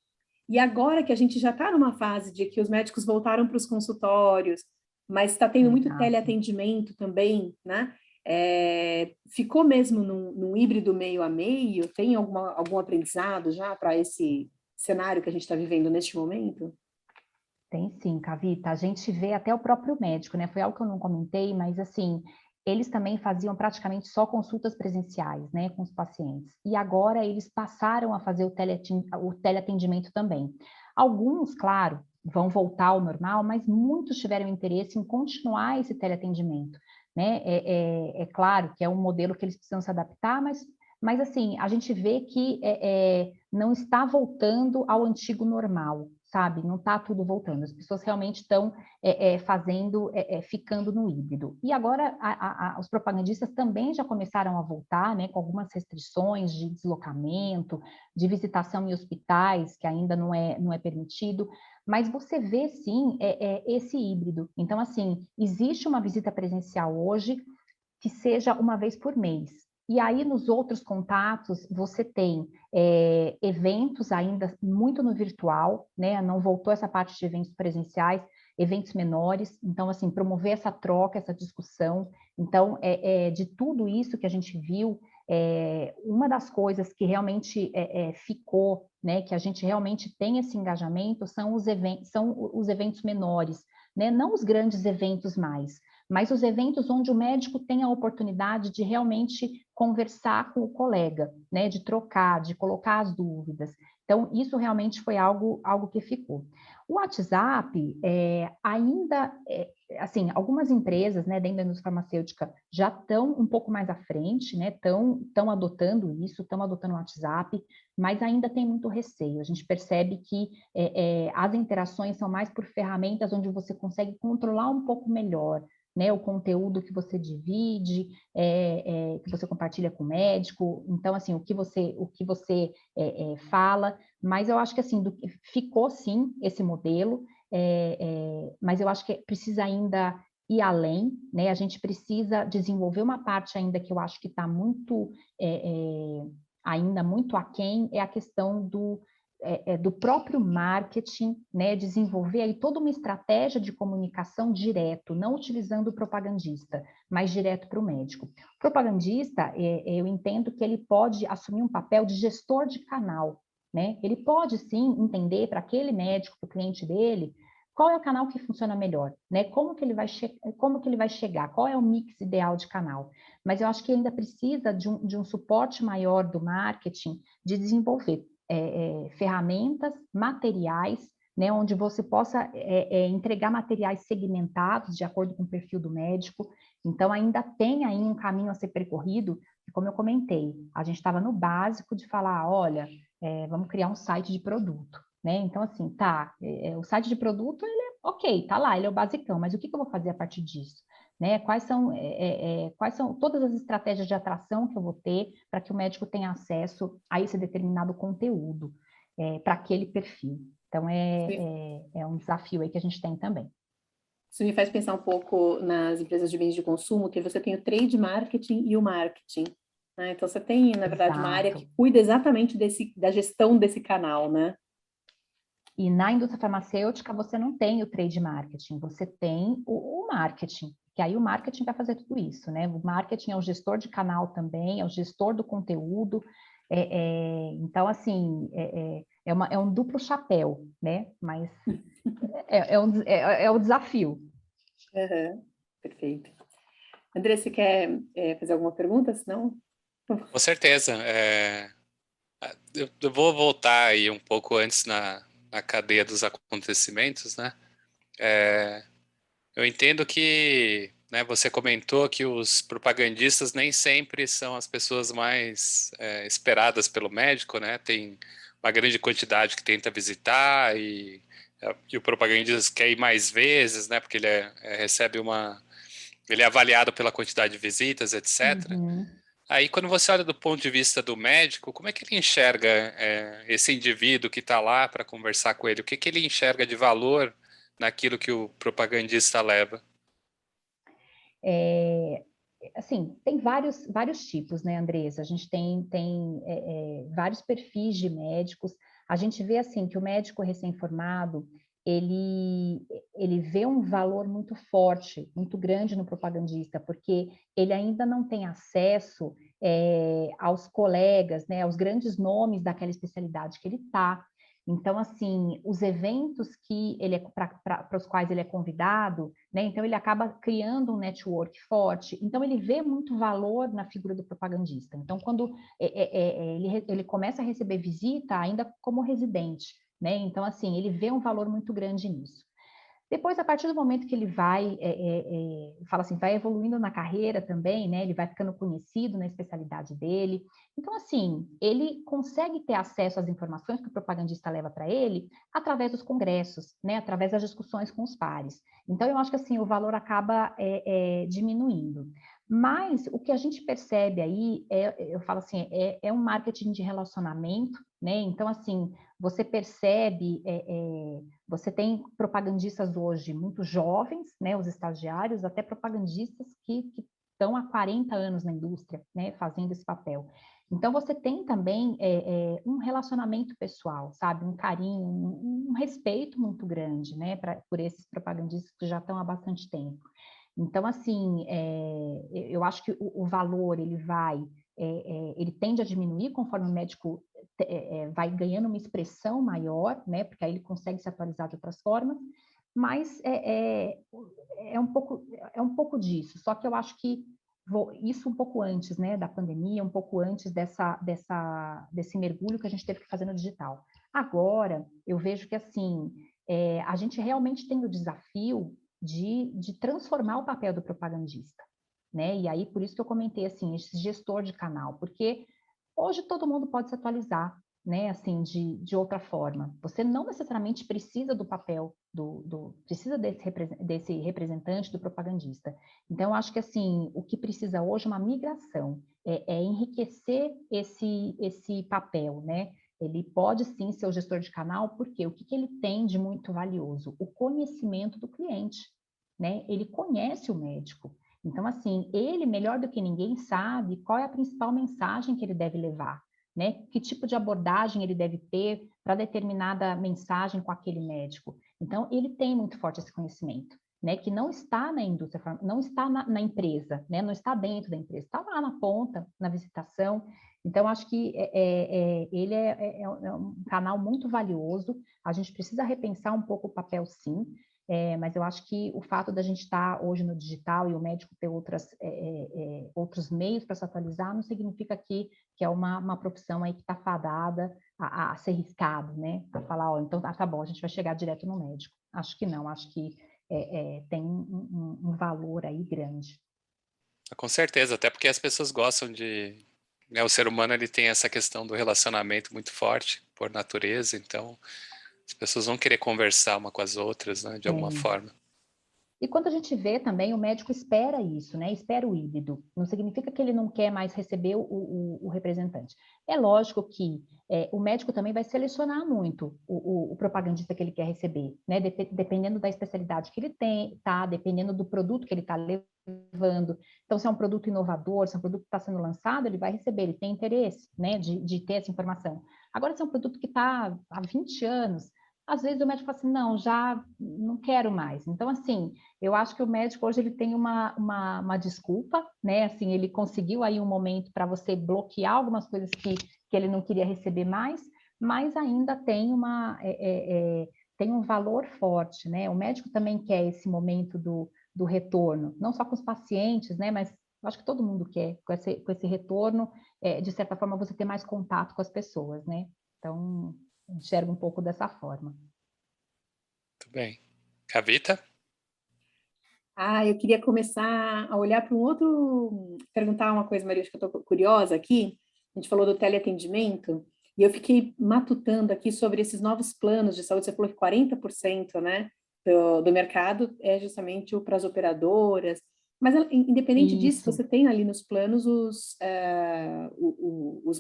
E agora que a gente já está numa fase de que os médicos voltaram para os consultórios, mas está tendo muito teleatendimento também, né? Ficou mesmo num híbrido meio a meio? Tem algum aprendizado já para esse cenário que a gente está vivendo neste momento? Tem sim, Kavita. A gente vê até o próprio médico, né? Foi algo que eu não comentei, mas assim, eles também faziam praticamente só consultas presenciais, né, com os pacientes. E agora eles passaram a fazer o teleatendimento também. Alguns, claro, vão voltar ao normal, mas muitos tiveram interesse em continuar esse teleatendimento, né? É claro que é um modelo que eles precisam se adaptar, mas assim, a gente vê que não está voltando ao antigo normal, sabe? Não está tudo voltando. As pessoas realmente estão ficando no híbrido. E agora os propagandistas também já começaram a voltar, né, com algumas restrições de deslocamento, de visitação em hospitais, que ainda não é permitido, mas você vê, sim, esse híbrido. Então, assim, existe uma visita presencial hoje que seja uma vez por mês. E aí, nos outros contatos, você tem eventos ainda muito no virtual, né? Não voltou essa parte de eventos presenciais, eventos menores. Então, assim, promover essa troca, essa discussão. Então, de tudo isso que a gente viu, uma das coisas que realmente ficou, né? Que a gente realmente tem esse engajamento são os eventos menores, né? Não os grandes eventos mais, mas os eventos onde o médico tem a oportunidade de realmente conversar com o colega, né, de trocar, de colocar as dúvidas. Então, isso realmente foi algo que ficou. O WhatsApp ainda, algumas empresas, né, dentro da indústria farmacêutica já estão um pouco mais à frente, né, estão adotando isso, estão adotando o WhatsApp, mas ainda tem muito receio. A gente percebe que as interações são mais por ferramentas onde você consegue controlar um pouco melhor, né, o conteúdo que você divide, que você compartilha com o médico, então, assim, o que você fala, mas eu acho que, assim, ficou, sim, esse modelo, mas eu acho que precisa ainda ir além, né, a gente precisa desenvolver uma parte ainda que eu acho que está muito, ainda muito aquém, é a questão do próprio marketing, né, desenvolver aí toda uma estratégia de comunicação direto, não utilizando o propagandista, mas direto para o médico. O propagandista, eu entendo que ele pode assumir um papel de gestor de canal, né? Ele pode, sim, entender para aquele médico, para o cliente dele, qual é o canal que funciona melhor, né? Como que ele vai chegar, qual é o mix ideal de canal. Mas eu acho que ainda precisa de um suporte maior do marketing, de desenvolver ferramentas, materiais, né, onde você possa entregar materiais segmentados de acordo com o perfil do médico. Então, ainda tem aí um caminho a ser percorrido, e como eu comentei, a gente estava no básico de falar, olha, vamos criar um site de produto, né? Então, assim, o site de produto, ele é ok, tá lá, ele é o basicão, mas o que eu vou fazer a partir disso? Né? Quais são todas as estratégias de atração que eu vou ter para que o médico tenha acesso a esse determinado conteúdo, para aquele perfil. Então, é um desafio aí que a gente tem também. Isso me faz pensar um pouco nas empresas de bens de consumo, que você tem o trade marketing e o marketing, né? Então, você tem, na verdade, uma área que cuida exatamente da gestão desse canal, né? E na indústria farmacêutica, você não tem o trade marketing, você tem o marketing, que aí o marketing vai fazer tudo isso, né? O marketing é o gestor de canal também, é o gestor do conteúdo, Então, assim, é um duplo chapéu, né? Mas é o desafio. Uhum, perfeito. André, você quer fazer alguma pergunta? Senão... Com certeza. Eu vou voltar aí um pouco antes na cadeia dos acontecimentos, né? Eu entendo que, né, você comentou que os propagandistas nem sempre são as pessoas mais esperadas pelo médico, né? Tem uma grande quantidade que tenta visitar e o propagandista quer ir mais vezes, né? Porque ele ele é avaliado pela quantidade de visitas, etc. Uhum. Aí, quando você olha do ponto de vista do médico, como é que ele enxerga esse indivíduo que está lá para conversar com ele? O que que ele enxerga de valor naquilo que o propagandista leva? Assim, tem vários tipos, né, Andressa? A gente tem vários perfis de médicos. A gente vê, assim, que o médico recém-formado, ele vê um valor muito forte, muito grande no propagandista, porque ele ainda não tem acesso aos colegas, né, aos grandes nomes daquela especialidade que ele está. Então, assim, os eventos que ele para os quais ele é convidado, né? Então ele acaba criando um network forte. Então ele vê muito valor na figura do propagandista. Então quando ele começa a receber visita ainda como residente, né? Então assim ele vê um valor muito grande nisso. Depois, a partir do momento que ele fala assim, vai evoluindo na carreira também, né? Ele vai ficando conhecido na especialidade dele. Então, assim, ele consegue ter acesso às informações que o propagandista leva para ele através dos congressos, né? Através das discussões com os pares. Então, eu acho que assim o valor acaba diminuindo. Mas o que a gente percebe aí eu falo assim, é um marketing de relacionamento, né? Então, assim, você percebe você tem propagandistas hoje muito jovens, né, os estagiários, até propagandistas que estão há 40 anos na indústria, né, fazendo esse papel. Então, você tem também um relacionamento pessoal, sabe? Um carinho, um respeito muito grande, né, por esses propagandistas que já estão há bastante tempo. Então, assim, eu acho que o valor, ele tende a diminuir conforme o médico vai ganhando uma expressão maior, né? Porque aí ele consegue se atualizar de outras formas, mas é um pouco disso. Só que eu acho que isso um pouco antes, né, da pandemia, um pouco antes desse mergulho que a gente teve que fazer no digital. Agora, eu vejo que, assim, a gente realmente tem o desafio de transformar o papel do propagandista, né? E aí, por isso que eu comentei, assim, esse gestor de canal, porque hoje todo mundo pode se atualizar, né? Assim, de outra forma. Você não necessariamente precisa do papel precisa desse representante, do propagandista. Então, eu acho que, assim, o que precisa hoje é uma migração, enriquecer esse papel, né? Ele pode sim ser o gestor de canal, porque o que ele tem de muito valioso? O conhecimento do cliente, né? Ele conhece o médico. Então, assim, ele, melhor do que ninguém, sabe qual é a principal mensagem que ele deve levar, né? Que tipo de abordagem ele deve ter para determinada mensagem com aquele médico. Então, ele tem muito forte esse conhecimento, né? Que não está na indústria, não está na empresa, né? Não está dentro da empresa, está lá na ponta, na visitação. Então, acho que ele é um canal muito valioso. A gente precisa repensar um pouco o papel, sim, mas eu acho que o fato da gente estar hoje no digital e o médico ter outros meios para se atualizar não significa que é uma profissão aí que está fadada a ser riscado, né? A falar, ó, então tá bom, a gente vai chegar direto no médico. Acho que não, acho que tem um valor aí grande. Com certeza, até porque as pessoas gostam né, o ser humano ele tem essa questão do relacionamento muito forte por natureza, então as pessoas vão querer conversar uma com as outras, né, de alguma forma. E quando a gente vê também, o médico espera isso, né? Espera o híbrido. Não significa que ele não quer mais receber o representante. É lógico que o médico também vai selecionar muito o propagandista que ele quer receber, né? Dependendo da especialidade que ele tem, tá? Dependendo do produto que ele está levando. Então, se é um produto inovador, se é um produto que está sendo lançado, ele vai receber, ele tem interesse, né? De ter essa informação. Agora, se é um produto que está há 20 anos, às vezes o médico fala assim, não, já não quero mais. Então, assim, eu acho que o médico hoje ele tem uma desculpa, né? Assim, ele conseguiu aí um momento para você bloquear algumas coisas que ele não queria receber mais, mas ainda tem tem um valor forte, né? O médico também quer esse momento do retorno, não só com os pacientes, né? Mas eu acho que todo mundo quer, com esse retorno, de certa forma, você ter mais contato com as pessoas, né? Então, enxergo um pouco dessa forma. Muito bem. Kavita? Eu queria começar a olhar para um outro, perguntar uma coisa, Maria, acho que eu estou curiosa aqui. A gente falou do teleatendimento, e eu fiquei matutando aqui sobre esses novos planos de saúde. Você falou que 40%, né, do mercado é justamente para as operadoras, mas independente disso, Isso. você tem ali nos planos os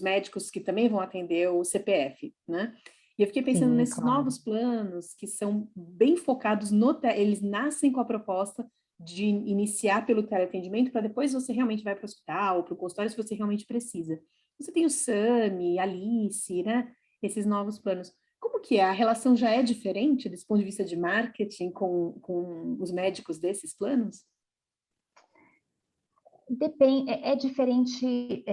médicos que também vão atender o CPF, né? E eu fiquei pensando Sim, nesses claro. novos planos que são bem focados eles nascem com a proposta de iniciar pelo teleatendimento para depois você realmente vai para o hospital, para o consultório, se você realmente precisa. Você tem o SAMI, Alice, né? Esses novos planos. Como que é? A relação já é diferente desse ponto de vista de marketing com os médicos desses planos? Depende, é diferente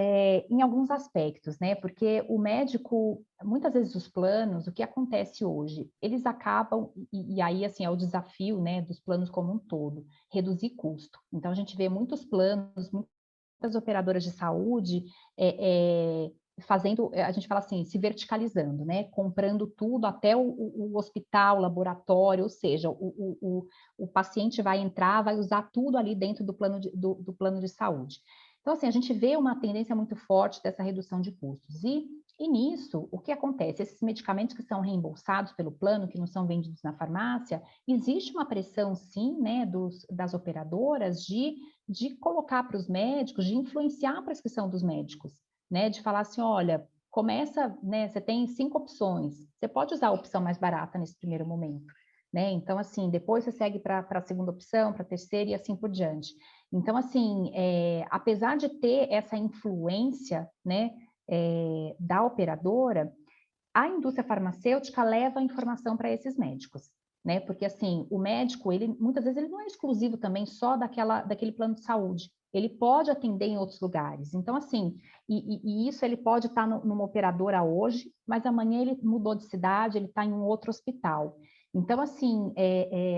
em alguns aspectos, né? Porque o médico, muitas vezes os planos, o que acontece hoje, eles acabam, e aí assim é o desafio, né, dos planos como um todo, reduzir custo. Então a gente vê muitos planos, muitas operadoras de saúde fazendo, a gente fala assim, se verticalizando, né? Comprando tudo até o hospital, laboratório, ou seja, o paciente vai entrar, vai usar tudo ali dentro do do plano de saúde. Então, assim, a gente vê uma tendência muito forte dessa redução de custos. E nisso, o que acontece? Esses medicamentos que são reembolsados pelo plano, que não são vendidos na farmácia, existe uma pressão, sim, né, das operadoras de colocar para os médicos, de influenciar a prescrição dos médicos, né, de falar assim, olha, começa, né, você tem 5 opções, você pode usar a opção mais barata nesse primeiro momento, né, então, assim, depois você segue para a segunda opção, para a terceira e assim por diante. Então, assim, apesar de ter essa influência, né, da operadora, a indústria farmacêutica leva a informação para esses médicos, né? Porque assim, o médico, ele muitas vezes ele não é exclusivo também só daquele plano de saúde. Ele pode atender em outros lugares. Então, assim, e isso ele pode estar numa operadora hoje, mas amanhã ele mudou de cidade, ele está em um outro hospital. Então, assim,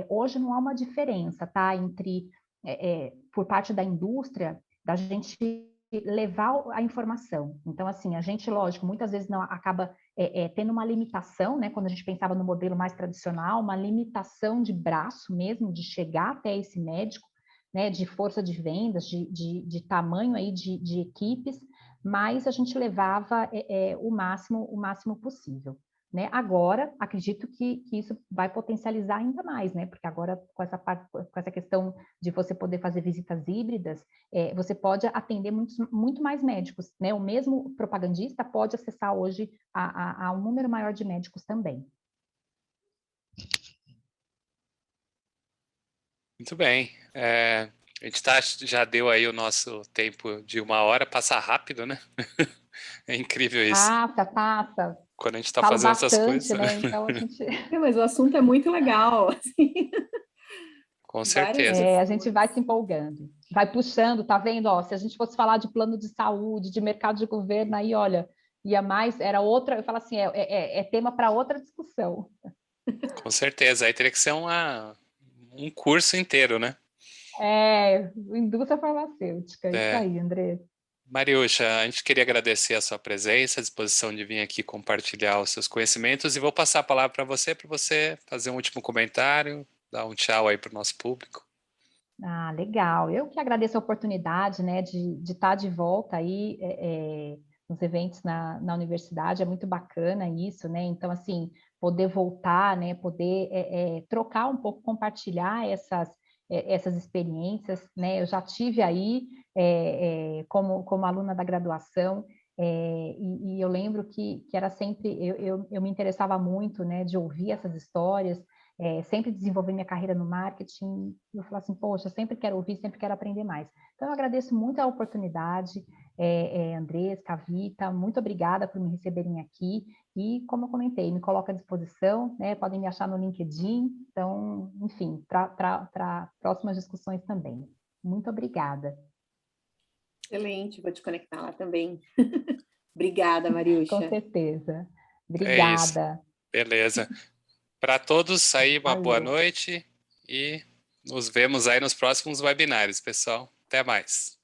hoje não há uma diferença, tá? Entre, por parte da indústria, da gente levar a informação. Então, assim, a gente, lógico, muitas vezes não acaba tendo uma limitação, né? Quando a gente pensava no modelo mais tradicional, uma limitação de braço mesmo, de chegar até esse médico, né? De força de vendas, de tamanho aí de equipes, mas a gente levava o máximo possível. Né? Agora, acredito que isso vai potencializar ainda mais, né? Porque agora, com essa questão de você poder fazer visitas híbridas, você pode atender muito mais médicos, né? O mesmo propagandista pode acessar hoje a um número maior de médicos também. Muito bem. A gente já deu aí o nosso tempo de 1 hora, passa rápido, né? É incrível isso. Passa. Quando a gente está Falo fazendo essas bastante, coisas. né? Então a gente... Mas o assunto é muito legal, assim. Com Várias certeza. a gente vai se empolgando, vai puxando, tá vendo? Ó, se a gente fosse falar de plano de saúde, de mercado de governo, aí, olha, ia mais, era outra, eu falo assim, é tema para outra discussão. Com certeza. Aí teria que ser um curso inteiro, né? Indústria farmacêutica, isso aí, André. Mariuxa, a gente queria agradecer a sua presença, a disposição de vir aqui compartilhar os seus conhecimentos e vou passar a palavra para você fazer um último comentário, dar um tchau aí para o nosso público. Ah, legal. Eu que agradeço a oportunidade, né, de estar de volta aí nos eventos na universidade. É muito bacana isso, né? Então, assim, poder voltar, né, poder trocar um pouco, compartilhar essas experiências, né? Eu já tive aí como aluna da graduação. E eu lembro que era sempre, eu me interessava muito, né, de ouvir essas histórias, sempre desenvolver minha carreira no marketing, eu falo assim, poxa, sempre quero ouvir, sempre quero aprender mais. Então, eu agradeço muito a oportunidade, Andrés, Vita, muito obrigada por me receberem aqui. E, como eu comentei, me coloco à disposição, né? Podem me achar no LinkedIn. Então, enfim, para próximas discussões também. Muito obrigada. Excelente, vou te conectar lá também. Obrigada, Com Mariuxa. certeza. É isso. Obrigada. Beleza. Para todos aí, uma boa Valeu. noite e nos vemos aí nos próximos webinários, pessoal. Até mais.